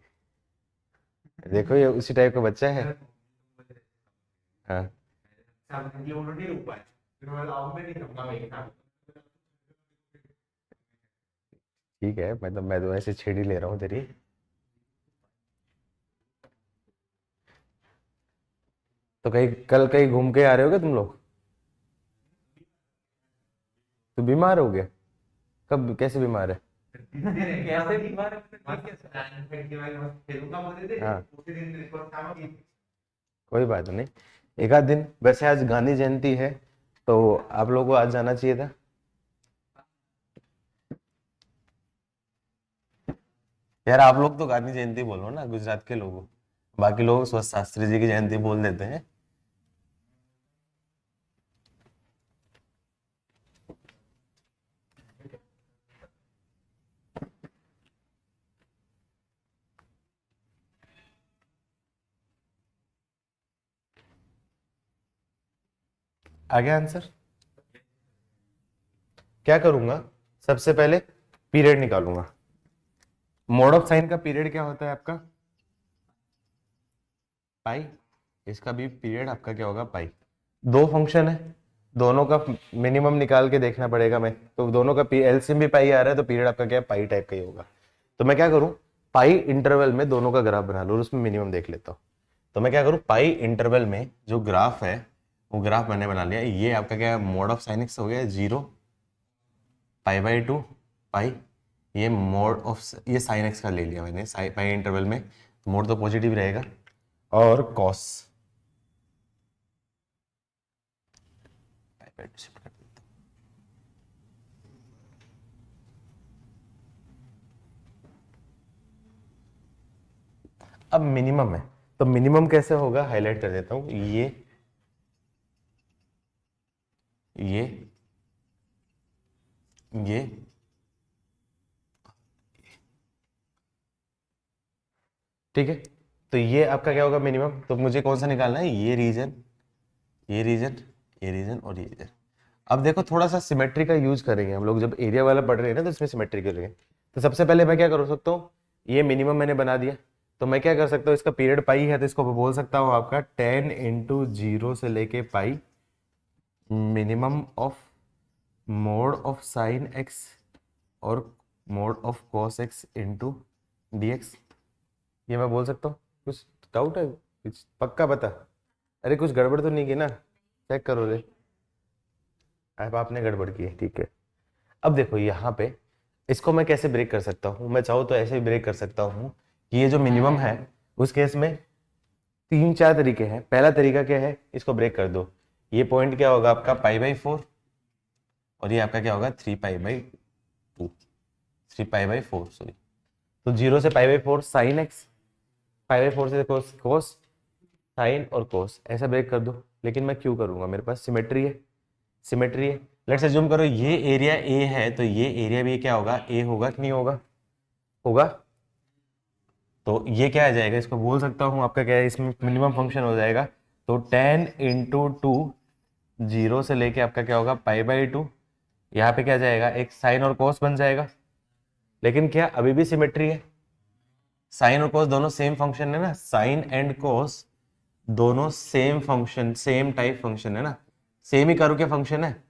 देखो ये उसी टाइप का बच्चा है। हाँ ठीक है, मैं तो ऐसे छेड़ ही ले रहा हूँ तेरी। तो कहीं कल कहीं घूम के आ रहे हो क्या तुम लोग? तो बीमार हो गया, कब, कैसे बीमार है? कैसे बीमार है? हाँ कोई बात नहीं, एक आध दिन। वैसे आज गांधी जयंती है, तो आप लोगों को आज जाना चाहिए था। यार आप लोग तो गांधी जयंती बोलो ना, गुजरात के लोगों, बाकी लोग स्वस्त शास्त्री जी की जयंती बोल देते हैं। आ गया आंसर? क्या करूंगा सबसे पहले, पीरियड निकालूंगा। मोड ऑफ साइन का पीरियड क्या होता है आपका पाई, इसका भी पीरियड आपका क्या होगा पाई। दो फंक्शन है, दोनों का मिनिमम निकाल के देखना पड़ेगा मैं, तो दोनों का एलसीएम भी पाई आ रहा है, तो पीरियड आपका क्या है पाई टाइप का ही होगा। तो मैं क्या करूं, पाई इंटरवल में दोनों का ग्राफ बना लूं और उसमें मिनिमम देख लेता हूं। तो मैं क्या करूं, पाई इंटरवल में जो ग्राफ है वो ग्राफ मैंने बना लिया। ये आपका क्या है मोड ऑफ साइन एक्स हो गया 0 पाई बाई 2 पाई, ये मोड ऑफ ये साइन एक्स का ले लिया मैंने पाई इंटरवल में, मोड तो पॉजिटिव रहेगा, और कॉस पाई बाई 2 शिफ्ट कर देता हूं। अब मिनिमम है, तो मिनिमम कैसे होगा हाईलाइट कर देता हूं, ये ठीक है। तो ये आपका क्या होगा मिनिमम, तो मुझे कौन सा निकालना है, ये रीजन ये रीजन ये रीजन और ये रीजन। अब देखो थोड़ा सा सिमेट्री का यूज करेंगे हम लोग, जब एरिया वाला पढ़ रहे हैं ना तो इसमें सिमेट्री करेंगे। तो सबसे पहले मैं क्या कर सकता हूँ, ये मिनिमम मैंने बना दिया, तो मैं क्या कर सकता हूँ, इसका पीरियड पाई है तो इसको बोल सकता हूँ आपका 10 इंटू 0 से लेके pi minimum of mod of sine X और mod of cos X into D X. ये मैं बोल सकता हूँ, कुछ डाउट है, कुछ पक्का बता, अरे कुछ गड़बड़ तो नहीं की ना, चेक करो रे। अब आपने गड़बड़ की है, ठीक है। अब देखो यहाँ पे इसको मैं कैसे ब्रेक कर सकता हूँ, मैं चाहूँ तो ऐसे भी ब्रेक कर सकता हूँ कि ये जो मिनिमम है उस केस में 3-4 तरीके हैं। पहला तरीका क्या है, इसको ब्रेक कर दो, ये पॉइंट क्या होगा आपका पाई बाई 4 और ये आपका क्या होगा 3 pi by 2 3 pi by 4 sorry. तो 0 से pi by 4 sine x, pi by 4 से कोस साइन और कोस, ऐसा ब्रेक कर दो। लेकिन मैं क्यों करूंगा, मेरे पास सिमेट्री है। लेट्स अज्यूम करो ये एरिया ए है, तो ये एरिया भी क्या होगा ए होगा कि नहीं होगा, होगा। तो ये क्या आ जाएगा, इसको बोल सकता हूँ आपका क्या है, इसमें मिनिमम फंक्शन हो जाएगा। तो 10 इंटू 2 0 से लेके आपका क्या होगा पाई बाई 2, यहाँ पे क्या जाएगा एक साइन और कोस बन जाएगा। लेकिन क्या अभी भी सिमेट्री है, साइन और कोस दोनों सेम फंक्शन है ना, साइन एंड कोस दोनों same function same type function है ना, सेम ही कर्व के फंक्शन है,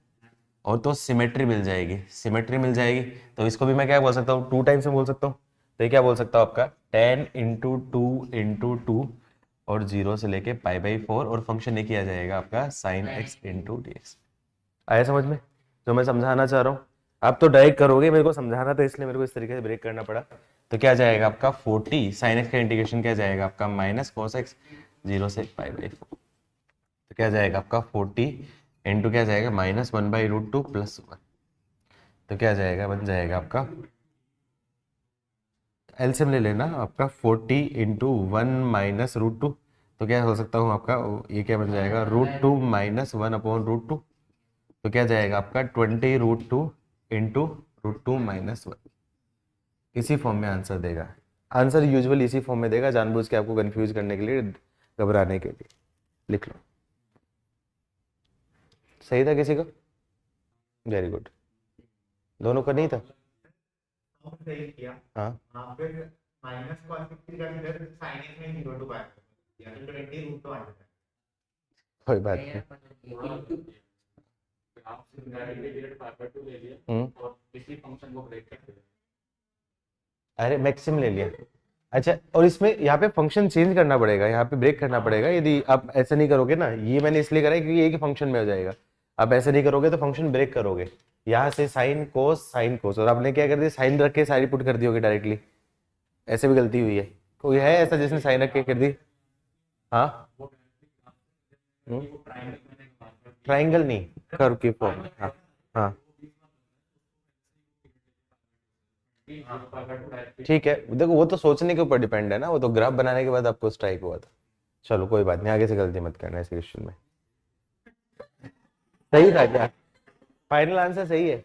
और तो सिमेट्री मिल जाएगी। तो इसको भी मैं क्या बोल सकता हूँ, 2 टाइम्स में बोल सकता हूँ। तो ये क्या बोल सकता हूँ आपका 10 इंटू 2 इंटू 2 और 0 से लेके पाई बाई 4 और फंक्शन ये किया जाएगा आपका sine x into D x. आया समझ में जो मैं समझाना चाह रहा हूँ, आप तो डायरेक्ट करोगे, मेरे को समझाना था इसलिए मेरे को इस तरीके से ब्रेक करना पड़ा। तो क्या जाएगा आपका 40 साइन एक्स का इंटीग्रेशन क्या जाएगा आपका माइनस कॉस एक्स 0 से पाई बाई 4, तो क्या जाएगा आपका 40 इंटू क्या जाएगा -1/√2 + 1, तो क्या जाएगा बन जाएगा आपका एलसीएम ले लेना आपका 40 इंटू 1 - √2, तो क्या हो सकता हूँ आपका ये क्या बन जाएगा √2 - 1/√2, तो क्या जाएगा आपका 20√2 इंटू √2 - 1। इसी फॉर्म में आंसर देगा, आंसर यूजुअली इसी फॉर्म में देगा, जानबूझ के आपको कंफ्यूज करने के लिए, घबराने के लिए। लिख लो, सही था किसी का, वेरी गुड, दोनों का नहीं था। सही किया। हाँ हाँ फिर माइनस कॉस का इधर साइन एक्स में 0 टू पाई यानी 20 रूट तो आ जाता है। कोई बात नहीं। आप सिंगुलैरिटी के लिए पाई बाई 2 ले लिए और इसी फंक्शन को ब्रेक कर दिया। अरे मैक्सिम ले लिया, अच्छा। और इसमें यहाँ पे फंक्शन चेंज करना पड़ेगा, यहाँ पे ब्रेक करना पड़ेगा, यदि आप ऐसा नहीं करोगे ना, ये मैंने इसलिए करा है क्योंकि एक ही फंक्शन में हो जाएगा। आप ऐसे नहीं करोगे तो फंक्शन ब्रेक करोगे, यहाँ से साइन कोस और आपने क्या कर दिया साइन रख के सारी पुट कर दी होगी डायरेक्टली, ऐसे भी गलती हुई है, कोई है ऐसा जिसने साइन रख के कर दी। हाँ ट्राइंगल नहीं, कर्व की फॉर्म में, हाँ हाँ ठीक है। देखो वो तो सोचने के ऊपर डिपेंड है ना, वो तो ग्राफ बनाने के बाद आपको स्ट्राइक हुआ था। चलो कोई बात नहीं, आगे से गलती मत करना इस क्वेश्चन में। सही था क्या, फाइनल आंसर सही है,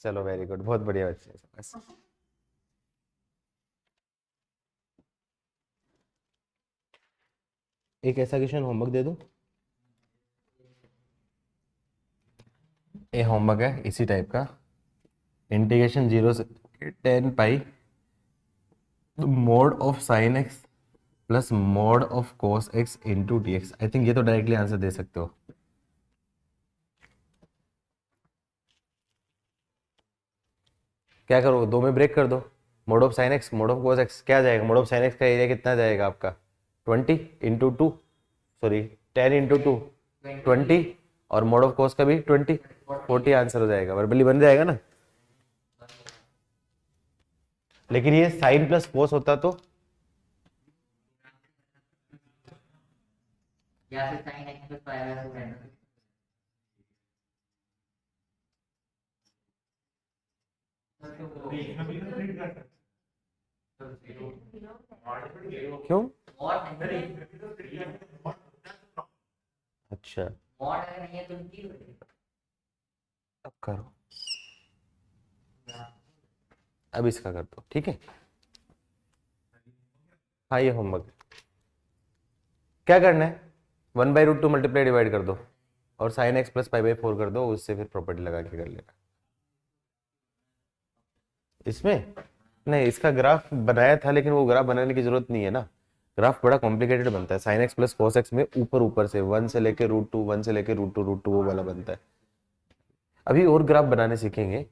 चलो वेरी गुड, बहुत बढ़िया बच्चे बस। एक ऐसा क्वेश्चन होमवर्क दे दूं, ये होमवर्क है इसी टाइप का, इंटीग्रेशन 0 से ten pi mode of sine x plus mode of cos x into D x. I think ये तो डायरेक्टली आंसर दे सकते हो। क्या करो, दो में ब्रेक कर दो। Mode of sine x mode of cos x क्या जाएगा, मोड ऑफ साइन एक्स का एरिया कितना जाएगा आपका 20 into two, sorry 10 into two 20, और मोड ऑफ कोस का भी 20, 40 आंसर हो जाएगा, वर्बली बन जाएगा ना। लेकिन ये साइन प्लस कोस होता तो या फिर sin x plus pi by 4 है ना। क्यों? और नहीं अच्छा मॉड अगर नहीं है तो जीरो है। अब करो, अब इसका कर दो, ठीक है। हाँ ये होमवर्क क्या करना है, 1/√2 मल्टीप्लाई डिवाइड कर दो और sine x plus pi by 4 कर दो, उससे फिर प्रॉपर्टी लगा के कर लेना। इसमें नहीं, इसका ग्राफ बनाया था लेकिन वो ग्राफ बनाने की जरूरत नहीं है ना, ग्राफ बड़ा कॉम्प्लिकेटेड बनता है। Sine x plus cos x में ऊपर ऊपर से 1 से लेके √2, 1 से लेके √2 वो वाला बनता है। अभी और ग्राफ बनाने सीखेंगे,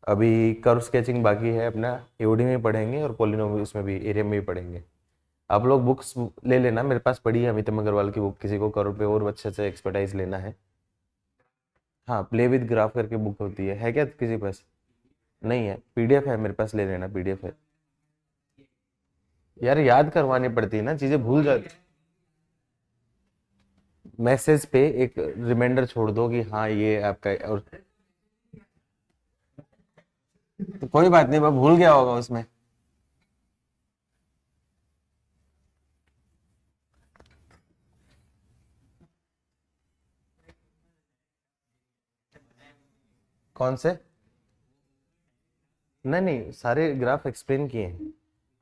अभी कर्व स्केचिंग बाकी है अपना, एओडी में पढ़ेंगे और पॉलिनोमियल उसमें भी, एरिया में भी पढ़ेंगे। आप लोग बुक्स ले लेना, मेरे पास पड़ी है अमित अग्रवाल की बुक, किसी को कर्व पे और अच्छे से एक्सपर्टाइज लेना है। हाँ प्ले विद ग्राफ करके बुक होती है क्या किसी पास? नहीं है, पीडीएफ है मेरे पास, ले लेना, पीडीएफ है। यार याद करवानी पड़ती है ना, चीजें भूल जाती। मैसेज पे एक रिमाइंडर छोड़ दो कि हाँ ये आपका, और तो कोई बात नहीं, मैं भूल गया होगा उसमें। कौन से? नहीं नहीं, सारे ग्राफ एक्सप्लेन किए हैं।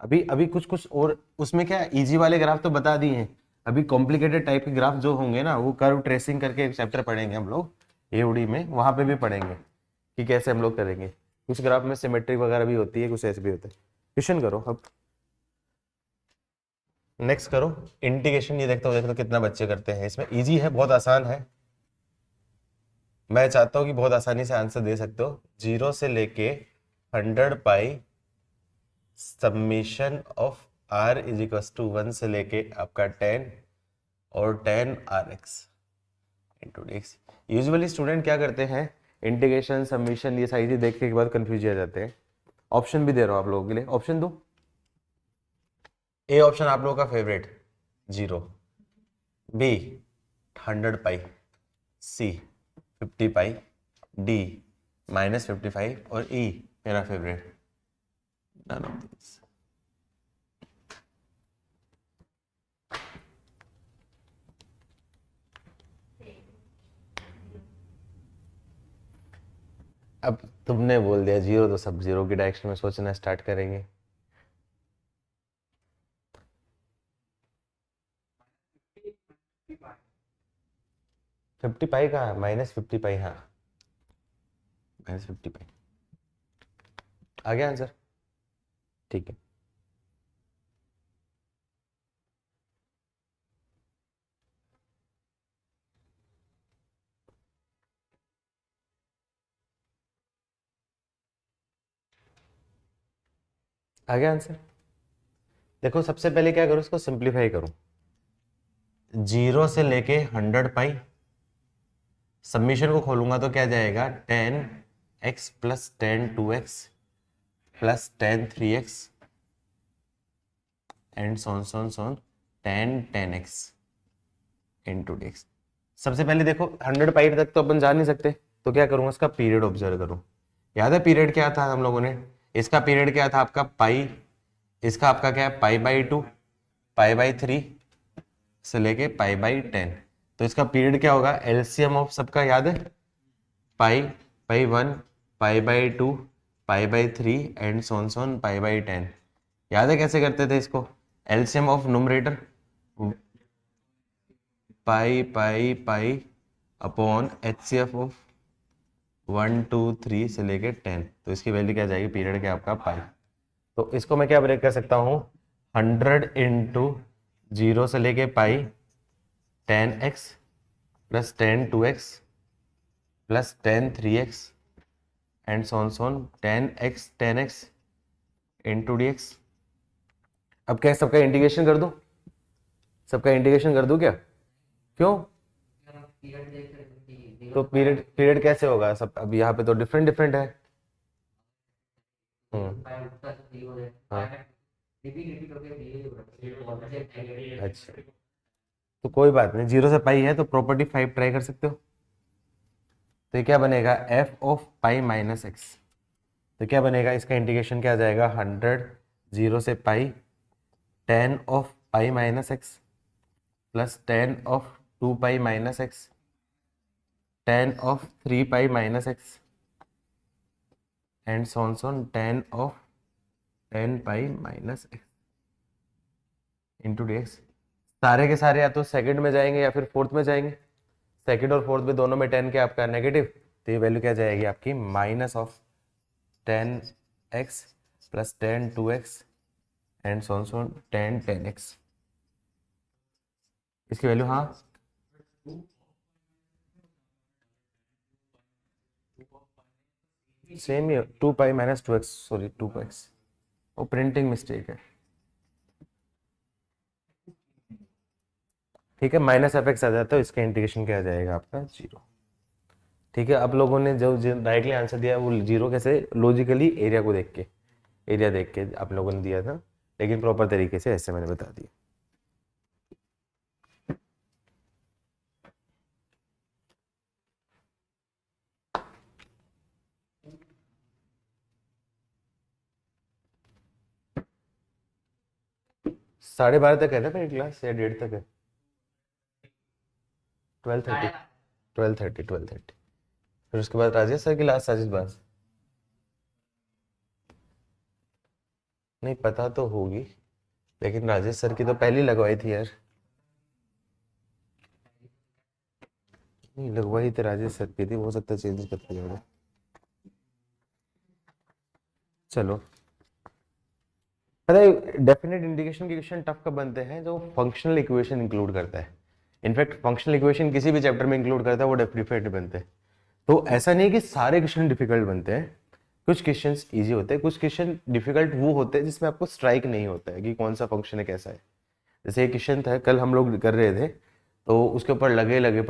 अभी अभी कुछ कुछ और उसमें क्या, इजी वाले ग्राफ तो बता दिए हैं। अभी कॉम्प्लिकेटेड टाइप के ग्राफ जो होंगे ना, वो कर्व ट्रेसिंग करके एक चैप्टर पढ़ेंगे हम लोग एओडी में, वहां पे भी पढ़ेंगे कि कैसे हम लोग करेंगे। कुछ ग्राफ में सिमेट्रिक वगैरह भी होती है, कुछ ऐसे भी होता है। क्वेश्चन करो अब, नेक्स्ट करो इंटीग्रेशन। ये देखता हूँ, देखो कितना बच्चे करते हैं इसमें। इजी है, बहुत आसान है, मैं चाहता हूँ कि बहुत आसानी से आंसर दे सकते हो। 0 से लेके 100 pi summation of r is equal to 1 से लेके आपका 10 और 10 rx into dx। Usually student क्या करते हैं, इंटीग्रेशन समेशन ये सारी चीज देखने के बाद कंफ्यूज हो जाते हैं। ऑप्शन भी दे रहा हूँ आप लोगों के लिए, ऑप्शन दो। ए ऑप्शन आप लोगों का फेवरेट 0, बी 100 पाई, सी 50 पाई, डी -55 और ई मेरा फेवरेट none of these। अब तुमने बोल दिया 0 तो सब 0 की डायरेक्शन में सोचना स्टार्ट करेंगे। $50 का -55, हाँ -55 आ गया आंसर, ठीक है। आ गया आंसर। देखो सबसे पहले क्या करूं, इसको सिंप्लीफाई करूं। 0 से लेके 100 पाई, सबमिशन को खोलूंगा तो क्या जाएगा 10x plus 10 2x plus 10 3x and so on 10x into dx। सबसे पहले देखो 100 पाई तक तो अपन जा नहीं सकते, तो क्या करूंगा, इसका पीरियड ऑब्जर्व करूं। याद है पीरियड क्या था हम लोगों ने, इसका पीरियड क्या था आपका पाई, इसका आपका क्या है π/2, π/3 से लेके π/10। तो इसका पीरियड क्या होगा, एलसीएम ऑफ सबका याद है, π/1 π/2 π/3 एंड सोन π/10। याद है कैसे करते थे इसको, LCM of numerator pi upon HCF of 1 2 3 से लेके 10, तो इसकी वैल्यू क्या जाएगी, पीरियड क्या आपका पाई। तो इसको मैं क्या ब्रेक कर सकता हूँ, 100 इंटू 0 से लेके pi 10x plus 10 2x plus 10 3x and so on 10x into dx। अब क्या सबका इंटीग्रेशन कर दूं, सबका इंटीग्रेशन कर दूं क्या, क्यों, पीरियड देख कर तो पीरियड कैसे होगा सब, अब यहाँ पे तो डिफरेंट डिफरेंट है। हाँ अच्छा, तो कोई बात नहीं, 0 से पाई है तो प्रॉपर्टी 5 ट्राई कर सकते हो। तो ये क्या बनेगा, f of pi minus x. तो क्या बनेगा, इसका इंटीग्रेशन क्या आ जाएगा, 100 0 से pi 10 of pi minus x plus 10 of 2 pi minus X 10 of 3 pi minus X and so on 10 of 10 pi minus X into D X. सारे के सारे या तो सेकंड में जाएंगे या फिर फोर्थ में जाएंगे, सेकंड और फोर्थ में दोनों में 10 क्या आपका नेगेटिव, तो ये वैल्यू क्या जाएगी आपकी minus of 10x plus 10 2x and so on 10 10x। इसकी वैल्यू हाँ सेम ही 2 pi minus 2x, sorry 2x, वो प्रिंटिंग मिस्टेक है, ठीक है, माइनस एफ एक्स आ जाता है, इसका इंटीग्रेशन क्या आ जाएगा आपका 0। ठीक है, आप लोगों ने जो डायरेक्टली आंसर दिया वो 0 कैसे, लॉजिकली एरिया को देख के, एरिया देख के आप लोगों ने दिया था, लेकिन प्रॉपर तरीके से ऐसे मैंने बता दिया। साढ़े 12 तक है ना मेरी क्लास, या 1:30 तक है, 12:30 12:30 फिर उसके बाद राजेश सर की लास्ट साजिश बात, नहीं पता तो होगी, लेकिन राजेश सर की तो पहली लगवाई थी यार, नहीं लगवाई थी राजेश सर की थी, हो सकता है चेंज कर दिया होगा। चलो, पता है डेफिनेट इंटीग्रेशन के क्वेश्चन टफ कब बनते हैं, जो फंक्शनल इक्वेशन इंक्लूड करता है। इनफैक्ट फंक्शनल इक्वेशन किसी भी चैप्टर में इंक्लूड करता है वो डिफिकल्ट बनते हैं। तो ऐसा नहीं कि सारे क्वेश्चन डिफिकल्ट बनते हैं, कुछ क्वेश्चंस इजी होते हैं, कुछ क्वेश्चन डिफिकल्ट वो होते हैं जिसमें आपको स्ट्राइक नहीं होता है कि कौन सा फंक्शन है कैसा है। जैसे एक क्वेश्चन था कल हम लोग कर रहे थे, तो उसके ऊपर लगे लगे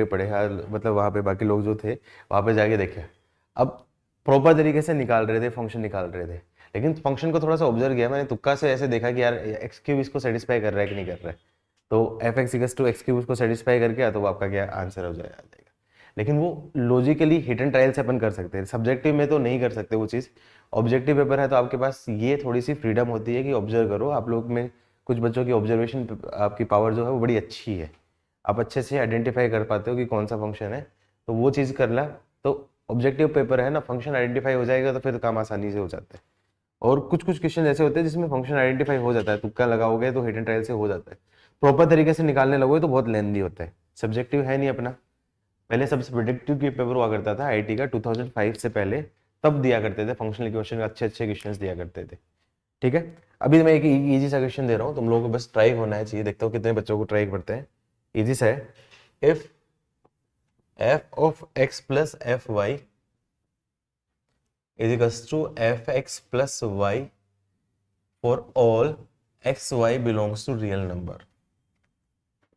पड़े यार, मतलब वहाँ पे बाकी लोग जो थे वहाँ पे जाके देखे, अब प्रॉपर तरीके से निकाल रहे थे, फंक्शन निकाल रहे थे, लेकिन फंक्शन को थोड़ा सा ऑब्जर्व किया मैंने, तुक्का से ऐसे देखा कि यार एक्स क्यूब इसको सेटिस्फाई कर रहा है कि नहीं कर रहा है, तो F X equals to X cube उसको सेटिस्फाई कर गया, तो वो आपका क्या आंसर हो जाएगा। लेकिन वो लॉजिकली हिट एंड ट्रायल से अपन कर सकते हैं, सब्जेक्टिव में तो नहीं कर सकते वो चीज़। ऑब्जेक्टिव पेपर है तो आपके पास ये थोड़ी सी फ्रीडम होती है कि ऑब्जर्व करो, आप लोग में कुछ बच्चों की ऑब्जर्वेशन आपकी पावर जो है वो बड़ी अच्छी है, आप अच्छे से आइडेंटिफाई कर पाते हो कि कौन सा फंक्शन है, तो वो चीज़ करना। तो ऑब्जेक्टिव पेपर है ना, फंक्शन आइडेंटिफाई हो जाएगा तो फिर काम आसानी से हो जाता है। और कुछ कुछ क्वेश्चन ऐसे होते हैं जिसमें फंक्शन आइडेंटिफाई हो जाता है, तुक्का लगाओगे तो हिट एंड ट्रायल से हो जाता है, प्रॉपर तरीके से निकालने लगोगे तो बहुत लेंदी होता है। सब्जेक्टिव है नहीं अपना, पहले सबसे प्रिडिक्टिव की पेपर हुआ करता था आईटी का 2005 से पहले, तब दिया करते थे फंक्शनल इक्वेशन, अच्छे अच्छे क्वेश्चंस दिया करते थे। ठीक है, अभी मैं एक इजी सा क्वेश्चन दे रहा हूँ, तुम लोगों को बस ट्राई होना है चाहिए, देखता हूँ कितने बच्चों को ट्राई करते हैं। इजी सा है, if F of x plus F Y is equals to F X plus Y for all X Y belongs to real number,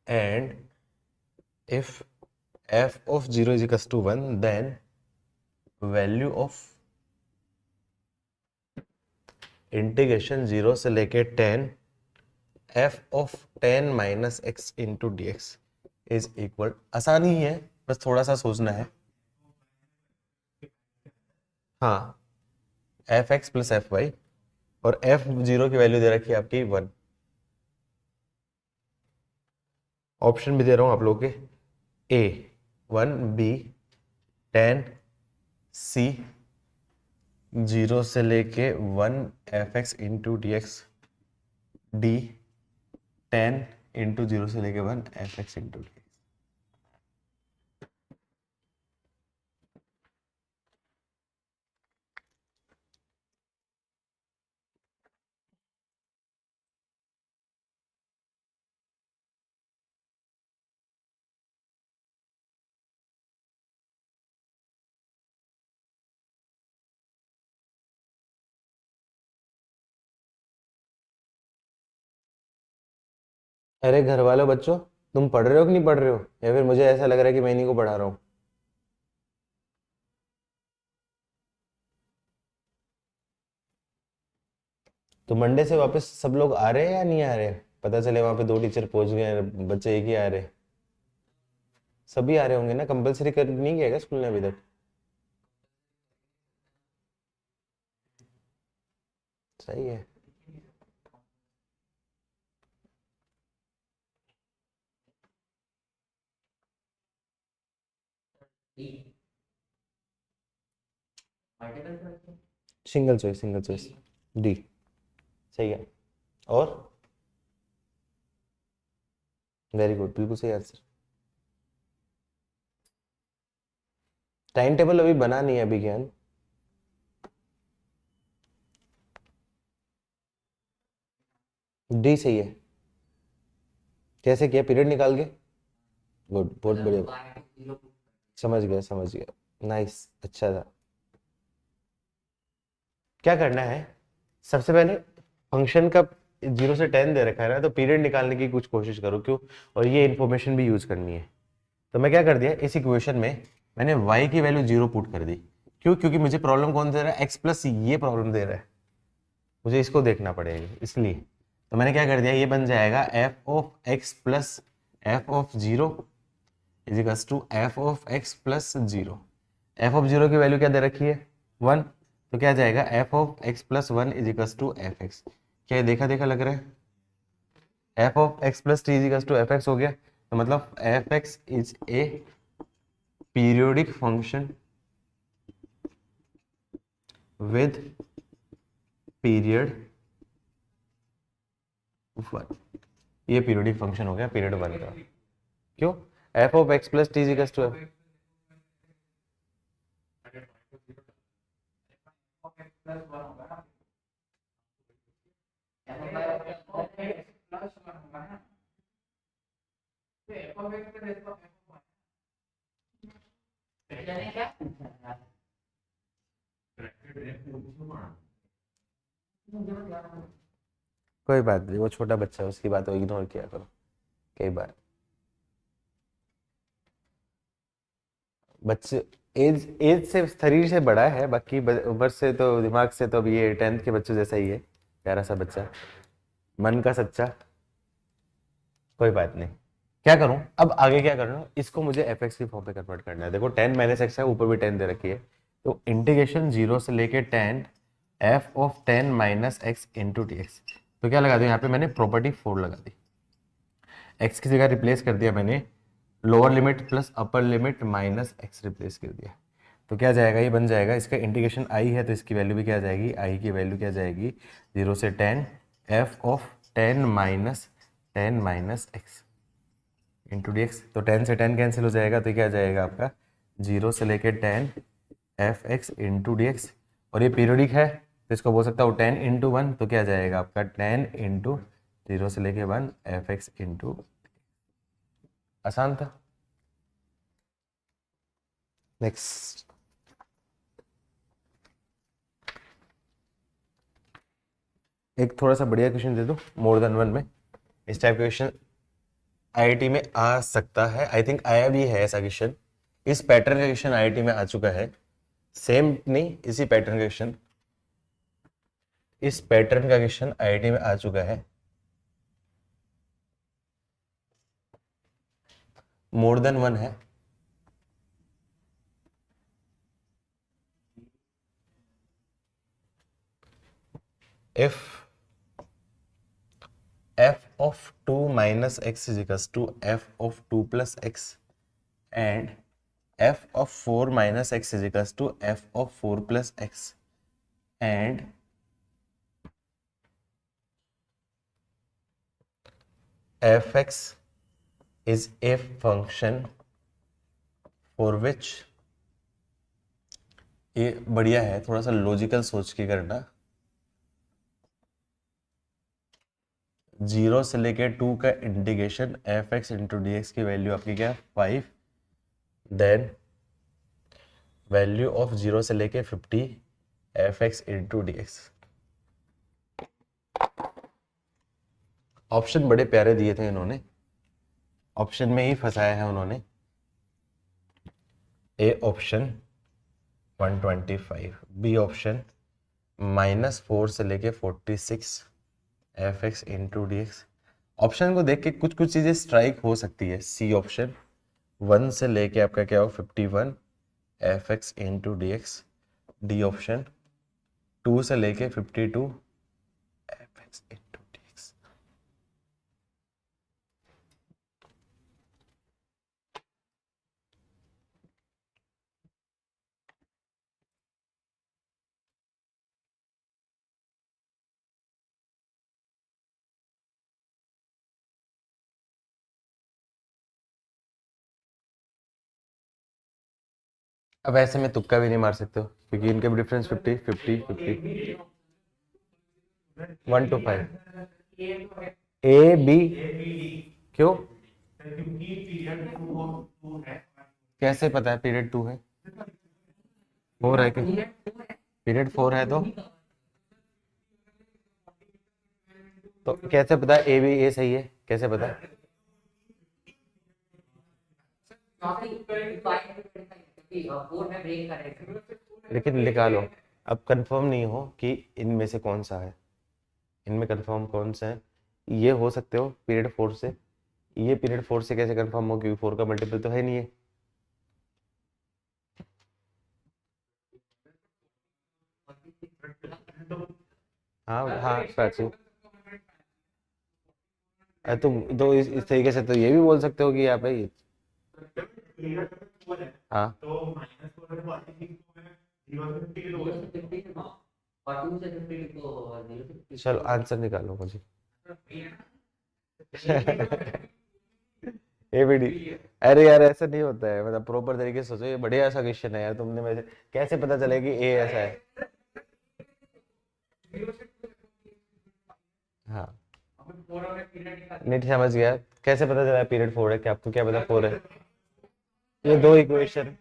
and if f of 0 is equals to 1, then value of integration 0 से लेके 10 f of 10 minus X into D X is equal, आसान ही है, बस थोड़ा सा सोचना है। हाँ, F X plus F Y, और एफ 0 की वैल्यू दे रखी है आपकी 1। ऑप्शन भी दे रहा हूँ आप लोगों के, ए 1, बी 10, सी 0 से लेके 1 F X into D x, D 10 into 0 से लेके 1 F X into D x. अरे घर वालों बच्चों, तुम पढ़ रहे हो कि नहीं पढ़ रहे हो, या फिर मुझे ऐसा लग रहा है कि मैं इन्हीं को पढ़ा रहा हूँ। तो मंडे से वापस सब लोग आ रहे हैं या नहीं आ रहे? पता चले वहां पे 2 टीचर पहुंच गए हैं, बच्चे एक ही आ रहे। सभी आ रहे होंगे ना, कंपलसरी कर नहीं किया क्या स्कूल ने अभी तक? सही है। D multiple choice single choice, single choice. D. सही है। और वेरी गुड, बिल्कुल सही आंसर। टाइम टेबल अभी बना नहीं है अभी ज्ञान। डी सही है। कैसे किया, पीरियड निकाल के? गुड, बहुत बढ़िया। बाय जीरो समझ गया, समझ गया। नाइस, अच्छा था। क्या करना है, सबसे पहले फंक्शन का 0 से 10 दे रखा है ना, तो पीरियड निकालने की कुछ कोशिश करो, क्यों, और ये इन्फॉर्मेशन भी यूज करनी है। तो मैं क्या कर दिया, इस इक्वेशन में मैंने y की वैल्यू 0 पुट कर दी। क्यों? क्योंकि मुझे प्रॉब्लम कौन दे रहा है, x प्लस ये प्रॉब्लम दे रहा है, मुझे इसको देखना पड़ेगा इसलिए। तो मैंने क्या कर दिया, ये बन जाएगा f of x plus f of 0 is equals to f of x plus 0। f of 0 की वैल्यू क्या दे रखी है, 1। तो क्या जाएगा, f of x plus 1 is equals to F X. क्या ये देखा देखा लग रहा है? f of x plus T is equals to F X हो गया। तो मतलब F x is a periodic function with period 1। ये पीरियोडिक फंक्शन हो गया पीरियड 1 का। क्यों? f of x plus T is equals to F. क्या कोई बात नहीं, वो छोटा बच्चा है, उसकी बात इग्नोर किया करो कई बार। बच्चे एज एज से, शरीर से बड़ा है, बाकी उम्र से तो, दिमाग से तो अभी ये 10th के बच्चों जैसा ही है, प्यारा सा बच्चा, मन का सच्चा। कोई बात नहीं। क्या करूं अब आगे, क्या करना, इसको मुझे एफ एक्स की फॉर्म पे कन्वर्ट करना है। देखो 10 माइनस एक्स है, ऊपर भी 10 दे रखी है, तो इंटीग्रेशन 0 से लेके 10 F of 10 minus X into D x. तो क्या लगा दूं यहाँ पे, मैंने प्रॉपर्टी 4 लगा दी। एक्स की जगह रिप्लेस कर दिया मैंने lower limit plus upper limit minus x replace कर दिया। तो क्या जाएगा, ये बन जाएगा, इसका इंटीग्रेशन आई है तो इसकी वैल्यू भी क्या जाएगी, आई की वैल्यू क्या जाएगी, 0 से 10 F of 10 minus X into D x. तो 10 से 10 कैंसिल हो जाएगा, तो क्या जाएगा आपका 0 से लेके 10 F X into D x. और ये पीरियोडिक है तो इसको बोल सकता हूँ 10 इंटू 1, तो क्या जाएगा आपका 10 इंटू 0 से लेके 1 एफ एक्स इंटू। आसान था। नेक्स्ट, एक थोड़ा सा बढ़िया क्वेश्चन दे दो मोर देन वन में। इस टाइप का क्वेश्चन आईआईटी में आ सकता है, आई थिंक आया भी है ऐसा क्वेश्चन। इस पैटर्न का क्वेश्चन आईआईटी में आ चुका है, सेम नहीं, इसी पैटर्न का क्वेश्चन, इस पैटर्न का क्वेश्चन आईआईटी में आ चुका है। मोर देन वन है। If f of 2 minus x is equals to f of 2 plus x and f of 4 minus x is equals to f of 4 plus x and fx is a function for which, ये बढ़िया है, थोड़ा सा लॉजिकल सोच के करना। 0 से लेके 2 का integration F X into D x की वैल्यू आपकी क्या है, 5। देन वैल्यू ऑफ 0 से लेके 50 F X into D x. Option बड़े प्यारे दिए थे इन्होंने, ऑप्शन में ही फंसाया है उन्होंने। ए ऑप्शन 125, बी ऑप्शन -4 से लेके 46 F X into D x. Option को देख के कुछ कुछ चीज़ें स्ट्राइक हो सकती है। सी ऑप्शन 1 से लेके आपका क्या हो 51 F X into D x. D option 2 से लेके 52 F X into D x. अब ऐसे में तुक्का भी नहीं मार सकते हो क्योंकि इनके भी डिफरेंस 50 50 50 1 to 5 ए बी। क्यों? कैसे पता है पीरियड 2 है? 4 है क्या? पीरियड 4 है तो कैसे पता है ए बी ए सही है? कैसे पता है? लेकिन निकालो, अब कंफर्म नहीं हो कि इनमें से कौन सा है, इनमें कंफर्म कौन सा है। ये हो सकते हो पीरियड 4 से, ये पीरियड 4 से कैसे कंफर्म हो क्योंकि 4 का मल्टीपल तो है नहीं है। हाँ हाँ प्राची, तो इस तरीके से तो ये भी बोल सकते हो कि यहाँ पे हाँ चलो आंसर निकालो मुझे। एबीडी। अरे यार ऐसा नहीं होता है, मतलब प्रॉपर तरीके से सोचो, ये बढ़िया सा क्वेश्चन है यार, तुमने मुझे कैसे पता चलेगा कि ए ऐसा है। हाँ नहीं समझ गया, कैसे पता चला पीरियड 4 है? क्या आपको क्या पता 4 है? ये दो इक्वेशन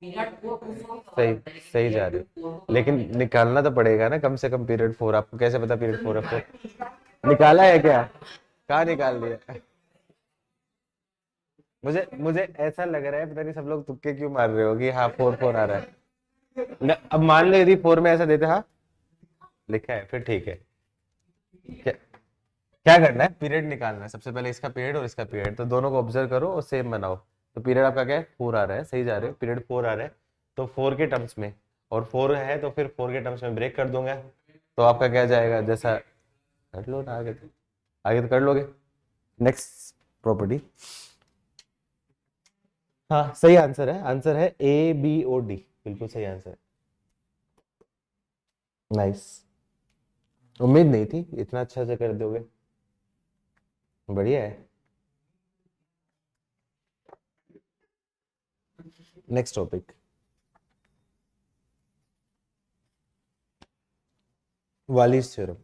सही सही जा रहे हो, लेकिन निकालना तो पड़ेगा ना कम से कम पीरियड 4। आपको कैसे पता पीरियड 4 है? फिर निकाला है क्या? कहाँ निकाल लिया? मुझे मुझे ऐसा लग रहा है पता नहीं सब लोग तुक्के क्यों मार रहे हो कि हाँ 4 आ रहा है अब मान लो यदि 4 में ऐसा देते हाँ लिखा है फिर ठीक है। क्या क्या करना है? पीरियड निकालना है सबसे पहले, इसका पीरियड और इसका पीरियड, तो दोनों को ऑब्जर्व करो और सेम बनाओ। तो पीरियड आपका क्या है 4 आ रहा है, सही जा रहे हो, पीरियड 4 आ रहा है तो 4 के टर्म्स में, और 4 है तो फिर 4 के टर्म्स में ब्रेक कर दूंगा तो आपका क्या जाएगा, जैसा कर लो ना आगे तो कर लोगे। नेक्स्ट प्रॉपर्टी, हाँ सही आंसर है ए बी ओ डी, बिल्कुल सही आंसर है। नाइस, उम्मीद नहीं थी इतना अच्छा से कर दोगे, बढ़िया है। Next topic, Wallis theorem.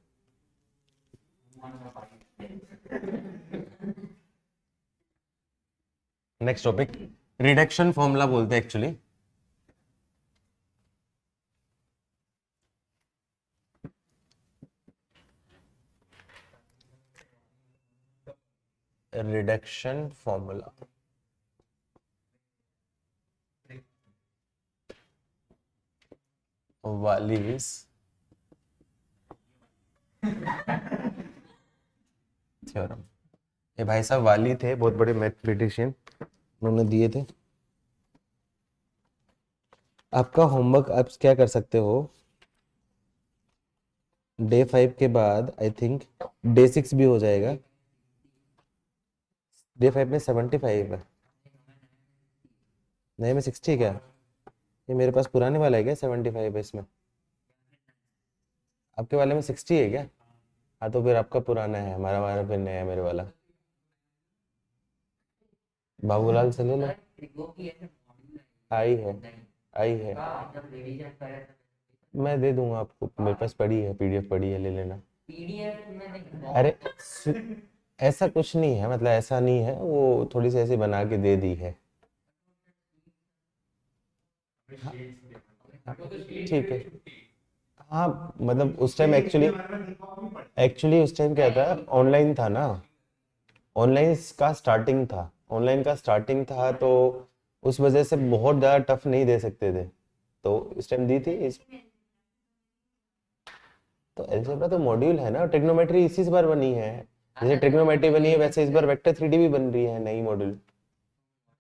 Next topic reduction formula बोलते हैं actually. Reduction formula Wallis theorem. ये भाई साहब वाली थे, बहुत बड़े मैथमेटिशियन, उन्होंने दिए थे। आपका होमवर्क आप क्या कर सकते हो, डे 5 के बाद आई थिंक डे 6 भी हो जाएगा। डे 5 में 75 है, नहीं में 60 है क्या? ये मेरे पास पुराने वाला है क्या 75 है इसमें? आपके वाले में 60 है क्या? हाँ तो फिर आपका पुराना है, हमारा वाला फिर नया है मेरे वाला। बाबूलाल से ले लो, आई है आई है, मैं दे दूंगा आपको, मेरे पास पड़ी है, पीडीएफ पड़ी है, ले लेना। अरे ऐसा कुछ नहीं है, मतलब ऐसा नहीं है, वो थोड़ी सी ऐसे बना के दे दी है। हाँ, ठीक है, हाँ मतलब उस टाइम एक्चुअली उस टाइम क्या था, ऑनलाइन था ना, ऑनलाइन का स्टार्टिंग था तो उस वजह से बहुत ज़्यादा टफ नहीं दे सकते थे, तो इस टाइम दी थी तो अलजेब्रा तो मॉड्यूल है ना, ट्रिग्नोमेट्री इसी बार बनी है, जैसे ट्रिग्नोमेट्री बनी है वैसे इस बार वेक्टर 3D भी बन रही है नई मॉड्यूल।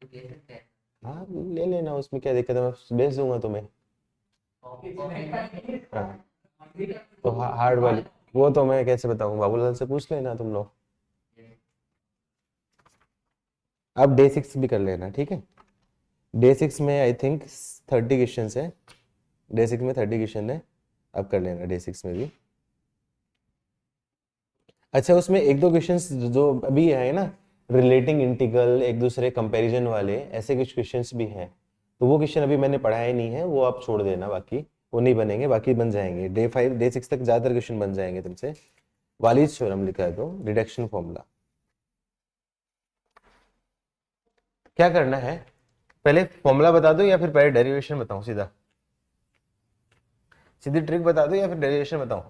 ले सकते हैं। हाँ ले लेना, उसमें क्या दिक्कत है, मैं भेज दूंगा तुम्हें। हाँ तो हार्ड वाली वो तो मैं कैसे बताऊँ, बाबूलाल से पूछ लेना तुम लोग। अब डे 6 भी कर लेना, ठीक है। डे 6 में आई थिंक 30 क्वेश्चन है, डे 6 में 30 क्वेश्चन है, अब कर लेना डे 6 में भी। अच्छा उसमें एक दो क्वेश्चंस जो अभी है ना, रिलेटिंग इंटीग्रल, एक दूसरे कंपैरिजन वाले, ऐसे कुछ क्वेश्चंस भी हैं, तो वो क्वेश्चन अभी मैंने पढ़ाए नहीं है, वो आप छोड़ देना, बाकी वो नहीं बनेंगे, बाकी बन जाएंगे डे 6 तक ज़्यादातर क्वेश्चन बन जाएंगे तुमसे। वालिस थ्योरम लिखा है तो रिडक्शन फॉर्मूला क्या करना है, पहले फॉर्मूला बता दो या फिर पहले डेरिवेशन बताऊं, सीधी ट्रिक बता दो या फिर डेरिवेशन बताऊं।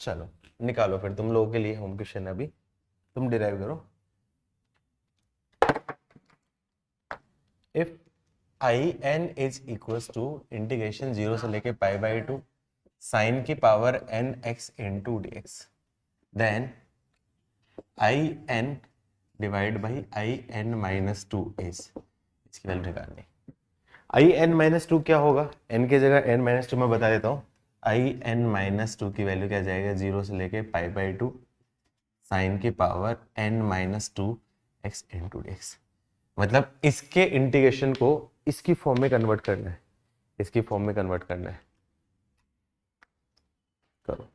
चलो निकालो फिर, तुम लोगों के लिए होम क्वेश्चन है अभी, तुम डिराइव करो। If I n is equals to integration 0 से लेके π/2 साइन की power n x into D x, then I n divide by I n minus two is, इसकी वैल्यू निकालनी। आई एन माइनस टू क्या होगा, n की जगह n माइनस टू मैं बता देता हूँ, आई एन माइनस टू की वैल्यू क्या जाएगा, 0 से लेके π/2 साइन की power n minus two x into D x, मतलब इसके इंटीग्रेशन को इसकी फॉर्म में कन्वर्ट करना है, इसकी फॉर्म में कन्वर्ट करना है, करो।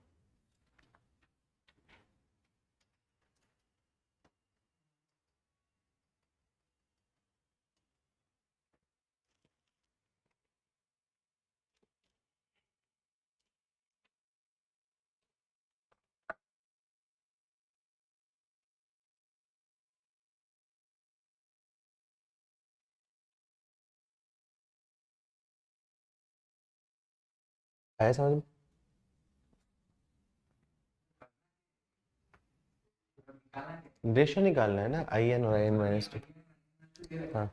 आया समझ में? रेशो निकालना है ना, आई एन और आई एन माइनस टू। हाँ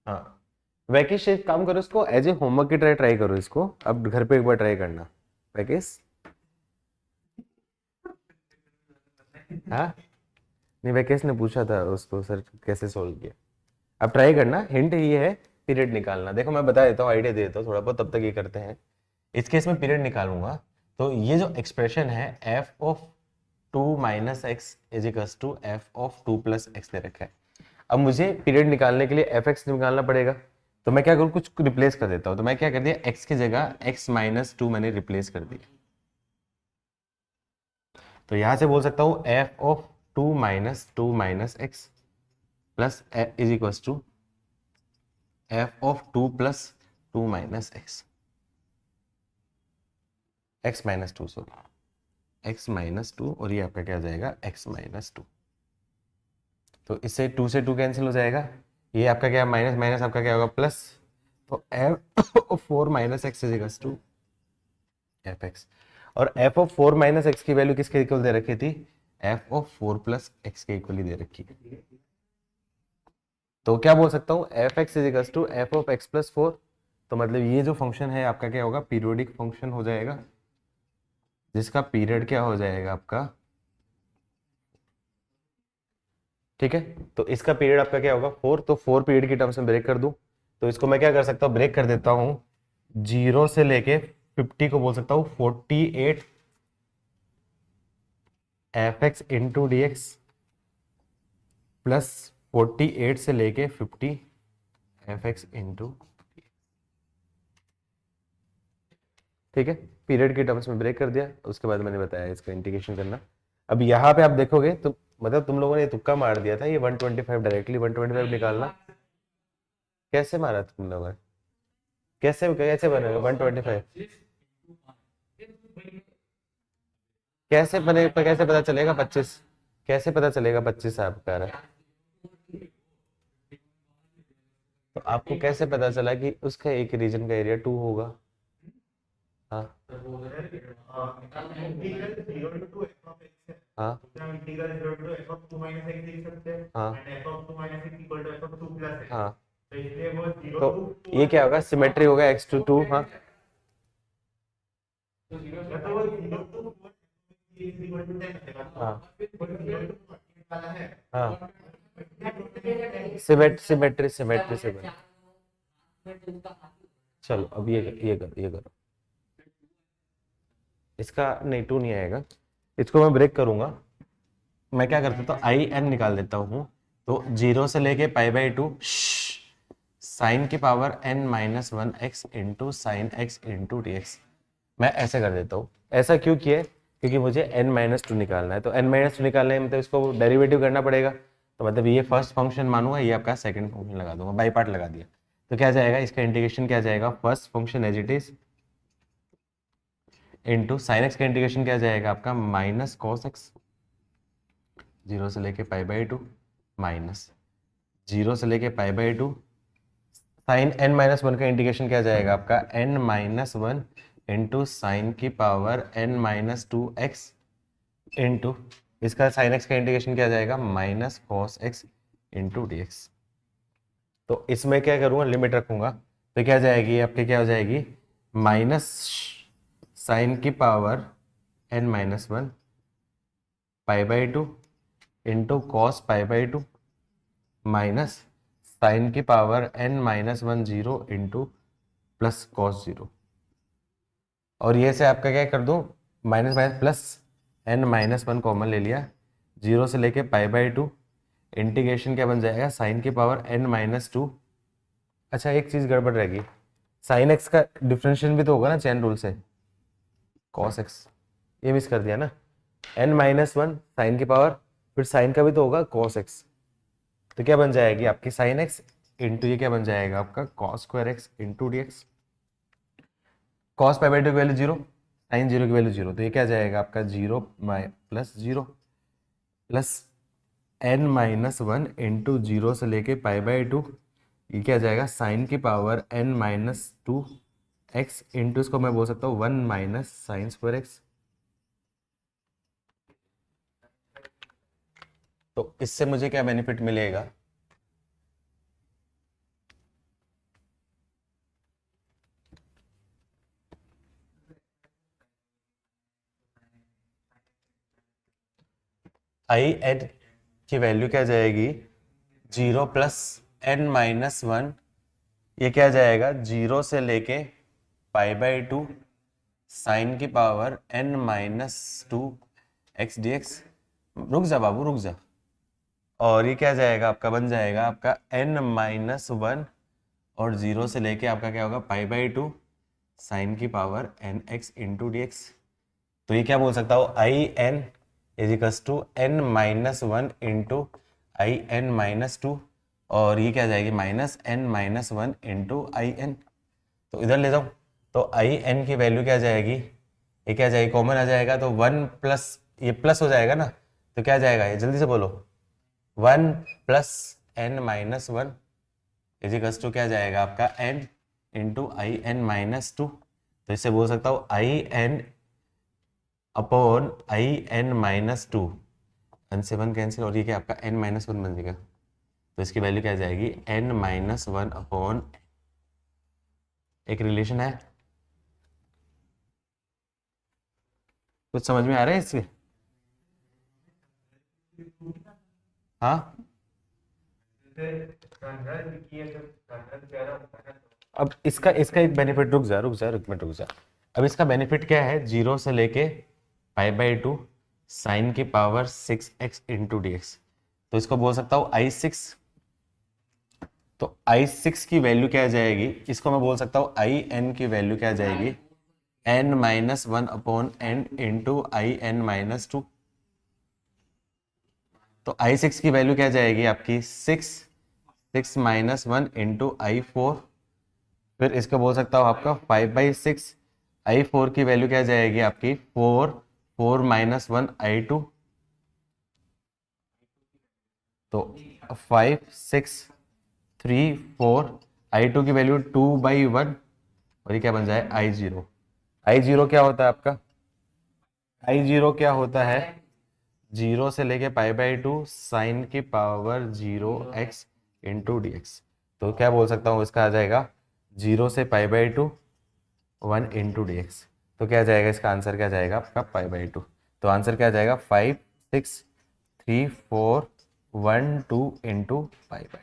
हाँ, वैकेश एक काम करो, इसको एज ए होमवर्क की ट्राई ट्राई करो, इसको अब घर पे एक बार ट्राई करना, वैकेश। हाँ नहीं, वैकेश ने पूछा था उसको सर कैसे सोल्व किया, अब ट्राई करना, हिंट ये है पीरियड निकालना, देखो मैं बता देता हूँ, आइडिया दे देता हूँ थोड़ा बहुत, तब तक ये करते हैं। इस केस में पीरियड निकालूंगा, तो ये जो एक्सप्रेशन है F of 2 minus x is equals to F of 2 plus X दे रखा है। अब मुझे पीरियड निकालने के लिए एफ एक्स निकालना पड़ेगा, तो मैं क्या करूँ, कुछ रिप्लेस कर देता हूँ, तो मैं क्या कर दिया, एक्स की जगह एक्स माइनस टू मैंने रिप्लेस कर दिया, तो यहां से बोल सकता हूँ f of 2 minus x plus is equals to F of 2 plus 2 minus x, x minus two, sorry x minus two, और ये आपका क्या आ जाएगा, एक्स माइनस टू, तो इससे 2 से 2 कैंसिल हो जाएगा, ये आपका क्या माइनस माइनस आपका क्या होगा प्लस, तो f of 4 minus x is equals to F x, और एफ ऑफ 4 माइनस एक्स की वैल्यू किसके इक्वल दे रखी थी, एफ ऑफ 4 प्लस एक्स के इक्वल ही दे रखी है, तो क्या बोल सकता हूँ, f x is equals to F of x plus 4, तो मतलब ये जो फंक्शन है आपका क्या होगा, पीरियोडिक फंक्शन हो जाएगा, जिसका पीरियड क्या हो जाएगा आपका, ठीक है, तो इसका पीरियड आपका क्या होगा 4, तो 4 पीरियड की टर्म्स में ब्रेक कर दूं, तो इसको मैं क्या कर सकता हूँ, ब्रेक कर देता हूँ, 0 से लेके 50 को बोल सकता हूँ 48 F X into D x plus 48 से लेके 50 एफ एक्स इंटू, ठीक है, पीरियड के टर्म्स में ब्रेक कर दिया, उसके बाद मैंने बताया इसका इंटीग्रेशन करना। अब यहाँ पे आप देखोगे तो मतलब तुम लोगों ने तुक्का मार दिया था, ये 125 डायरेक्टली 125 निकालना, कैसे मारा तुम लोगों ने, कैसे कैसे बनेगा 125, कैसे बने, कैसे पता चलेगा 25, कैसे पता चलेगा 25 आपका रहा, तो आपको कैसे पता चला कि उसका एक रीजन का एरिया 2 होगा, हाँ integral 0 to f of x है, हाँ तो हम integral 0 to f of 2 minus x लिख सकते हैं, हाँ and f of 2 minus x equal to f of 2 plus x, हाँ। तो इसलिए वो 0 तो to ये क्या होगा, सिमेट्री होगा x to 2। हाँ या तो वो 0 to 4 is equal to 10 है, हाँ 0 to 14 वाला है, हाँ, सिमेट्री सिमेट्री सिमेट्री। चलो अब ये करो। इसका नहीं 2 नहीं आएगा, इसको मैं ब्रेक करूंगा। मैं क्या कर देता हूँ, आई एन निकाल देता हूँ। तो 0 से लेके π/2 साइन की power n-1 x into sine x into D x. मैं ऐसे कर देता हूँ। ऐसा क्यों किया है, क्योंकि मुझे n-2 निकालना है। तो n-2 निकालने में मतलब इसको डेरिवेटिव करना पड़ेगा। तो मतलब ये फर्स्ट फंक्शन मानूंगा, ये आपका सेकंड फंक्शन लगा दूंगा, बाई पार्ट लगा दिया। तो क्या जाएगा, इसका इंटीग्रेशन क्या जाएगा, first function as it is into sine x का इंटीग्रेशन क्या जाएगा आपका, माइनस कॉस एक्स 0 से लेके π/2 माइनस 0 से लेके π/2 साइन n-1 का इंटीग्रेशन क्या जाएगा आपका, n-1 इंटू साइन की पावर n-2x इंटू इसका साइन एक्स का इंटीग्रेशन क्या जाएगा, minus cos X into D x. तो इसमें क्या करूँगा, लिमिट रखूंगा। तो क्या जाएगी आपके, क्या हो जाएगी, माइनस साइन की power n-1 π/2 into cos π/2 minus sine की power n-1 0 into plus cos 0। और ये से आपका क्या कर दूं, minus minus plus n-1 common ले लिया, 0 से लेके π/2 इंटीग्रेशन क्या बन जाएगा, साइन की पावर n-2। अच्छा एक चीज़ गड़बड़ रहेगी, साइन एक्स का डिफरेंशियल भी तो होगा ना चेन रूल से, कॉस एक्स, ये मिस कर दिया ना। n-1 साइन की पावर, फिर साइन का भी तो होगा कॉस एक्स। तो क्या बन जाएगी आपकी साइन एक्स इंटू ये क्या बन जाएगा आपका cos square X into D X. Cos π/2 की वैल्यू 0, साइन 0 की वैल्यू 0, तो ये क्या जाएगा आपका 0 प्लस 0 प्लस n-1 इंटू 0 से लेके π/2, ये क्या जाएगा साइन की पावर n-2 एक्स इंटू इसको मैं बोल सकता हूँ 1 माइनस साइन स्क्वायर एक्स। तो इससे मुझे क्या बेनिफिट मिलेगा, आई एन की वैल्यू क्या जाएगी 0 प्लस n-1, ये क्या जाएगा 0 से लेके π/2 साइन की power n-2 x D x. रुक जा बाबू रुक जा। और ये क्या जाएगा आपका, बन जाएगा आपका n-1 और 0 से लेके आपका क्या होगा π/2 साइन की power nx into D x. तो ये क्या बोल सकता हूँ, I n is equals to n-1 into I n-2, और ये क्या जाएगी minus n-1 into I N. तो इधर ले जाओ, तो आई एन की वैल्यू क्या जाएगी, ये क्या जाएगी, कॉमन आ जाएगा, तो 1 प्लस ये प्लस हो जाएगा ना, तो क्या जाएगा ये जल्दी से बोलो, 1 plus n-1 is equals to क्या जाएगा आपका n इंटू आई n-2। तो इससे बोल सकता हूँ I N upon I n-2, 1 से 1 कैंसिल, और ये क्या आपका n-1 बन जाएगा। तो इसकी वैल्यू क्या जाएगी n-1 अपॉन, एक रिलेशन है, कुछ समझ में आ रहा है इससे? हाँ अब इसका इसका एक बेनिफिट, रुक जा। अब इसका बेनिफिट क्या है, 0 से लेके π/2 साइन की power 6x into D x. तो इसको बोल सकता हूँ I6। तो I6 की वैल्यू क्या जाएगी, इसको मैं बोल सकता हूँ IN की वैल्यू क्या जाएगी, n-1 upon n into IN-2। तो I6 की वैल्यू क्या जाएगी आपकी 6 माइनस 1 इंटू I4। फिर इसको बोल सकता हूँ आपका 5/6, I4 की वैल्यू क्या जाएगी आपकी 4 माइनस 1 I2। तो 5 6 3 4, I2 की वैल्यू 2/1, और ये क्या बन जाए I0। आई जीरो क्या होता है आपका? आई जीरो क्या होता है? 0 से लेके π/2 साइन की power 0x into D x. तो क्या बोल सकता हूँ, इसका आ जाएगा 0 से π/2 1 इंटू डी एक्स। तो क्या जाएगा, इसका आंसर क्या जाएगा आपका π/2। तो आंसर क्या जाएगा 5 6 3 4 1 2 इंटू π/2।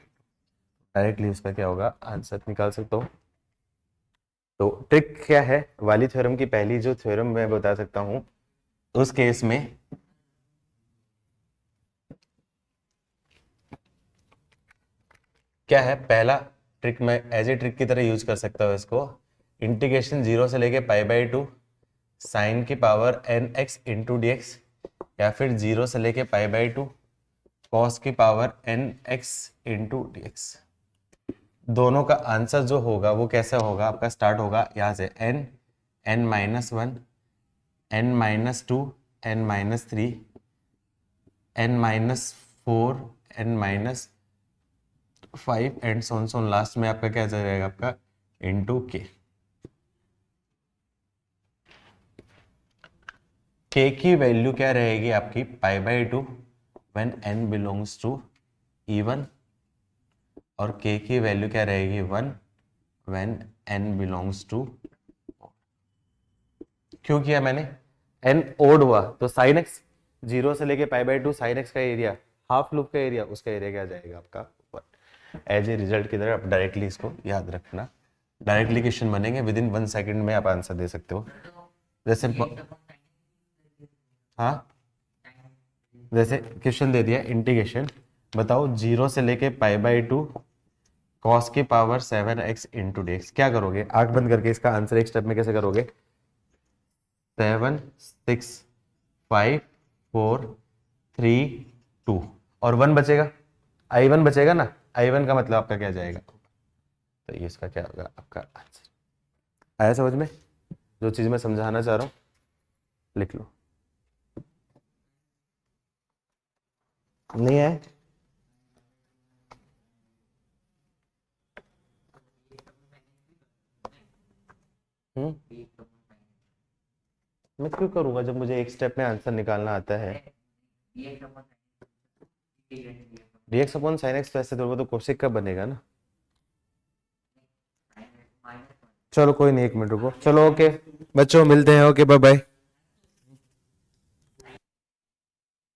डायरेक्टली इसका क्या होगा आंसर निकाल सकता हूँ। तो ट्रिक क्या है, वाली थ्योरम की पहली जो थ्योरम मैं बता सकता हूँ, उस केस में क्या है, पहला ट्रिक मैं एज ए ट्रिक की तरह यूज कर सकता हूँ इसको। इंटीग्रेशन 0 से लेके π/2 साइन की power nx into D x, या फिर 0 से लेके π/2 कॉस की power nx into D x. दोनों का आंसर जो होगा वो कैसे होगा आपका, स्टार्ट होगा यहाँ से n -1 n-2 n-3 n-4 n-5 and Son last में आपका क्या जाएगा आपका इंटू के। के की वैल्यू क्या रहेगी आपकी π/2 when n belongs to even, और k की वैल्यू क्या रहेगी 1 व्हेन n बिलोंग्स टू। क्यों किया मैंने, n ओड हुआ तो साइन एक्स 0 से लेके π/2 साइन एक्स का एरिया, हाफ लूप का एरिया, उसका एरिया क्या जाएगा आपका 1। एज ए रिजल्ट की तरह आप डायरेक्टली इसको याद रखना। डायरेक्टली क्वेश्चन बनेंगे, विद इन 1 सेकंड में आप आंसर दे सकते हो। जैसे हाँ, जैसे क्वेश्चन दे दिया इंटीग्रेशन, बताओ 0 से लेके π/2 कॉस की power 7x into D x. क्या करोगे, आंख बंद करके इसका आंसर एक स्टेप में कैसे करोगे, 7 6 5 4 3 2 और 1 बचेगा, i1 बचेगा ना, i1 का मतलब आपका क्या जाएगा, तो ये इसका क्या होगा आपका आंसर। आया समझ में, जो चीज मैं समझाना चाह रहा हूँ लिख लो। नहीं है, मैं क्यों करूंगा जब मुझे एक स्टेप में आंसर निकालना आता है। dx अपॉन साइन एक्स, तो ऐसे तो कोसेक का बनेगा ना। चलो कोई नहीं, 1 मिनट रुको, चलो ओके बच्चों मिलते हैं, ओके बाय बाय।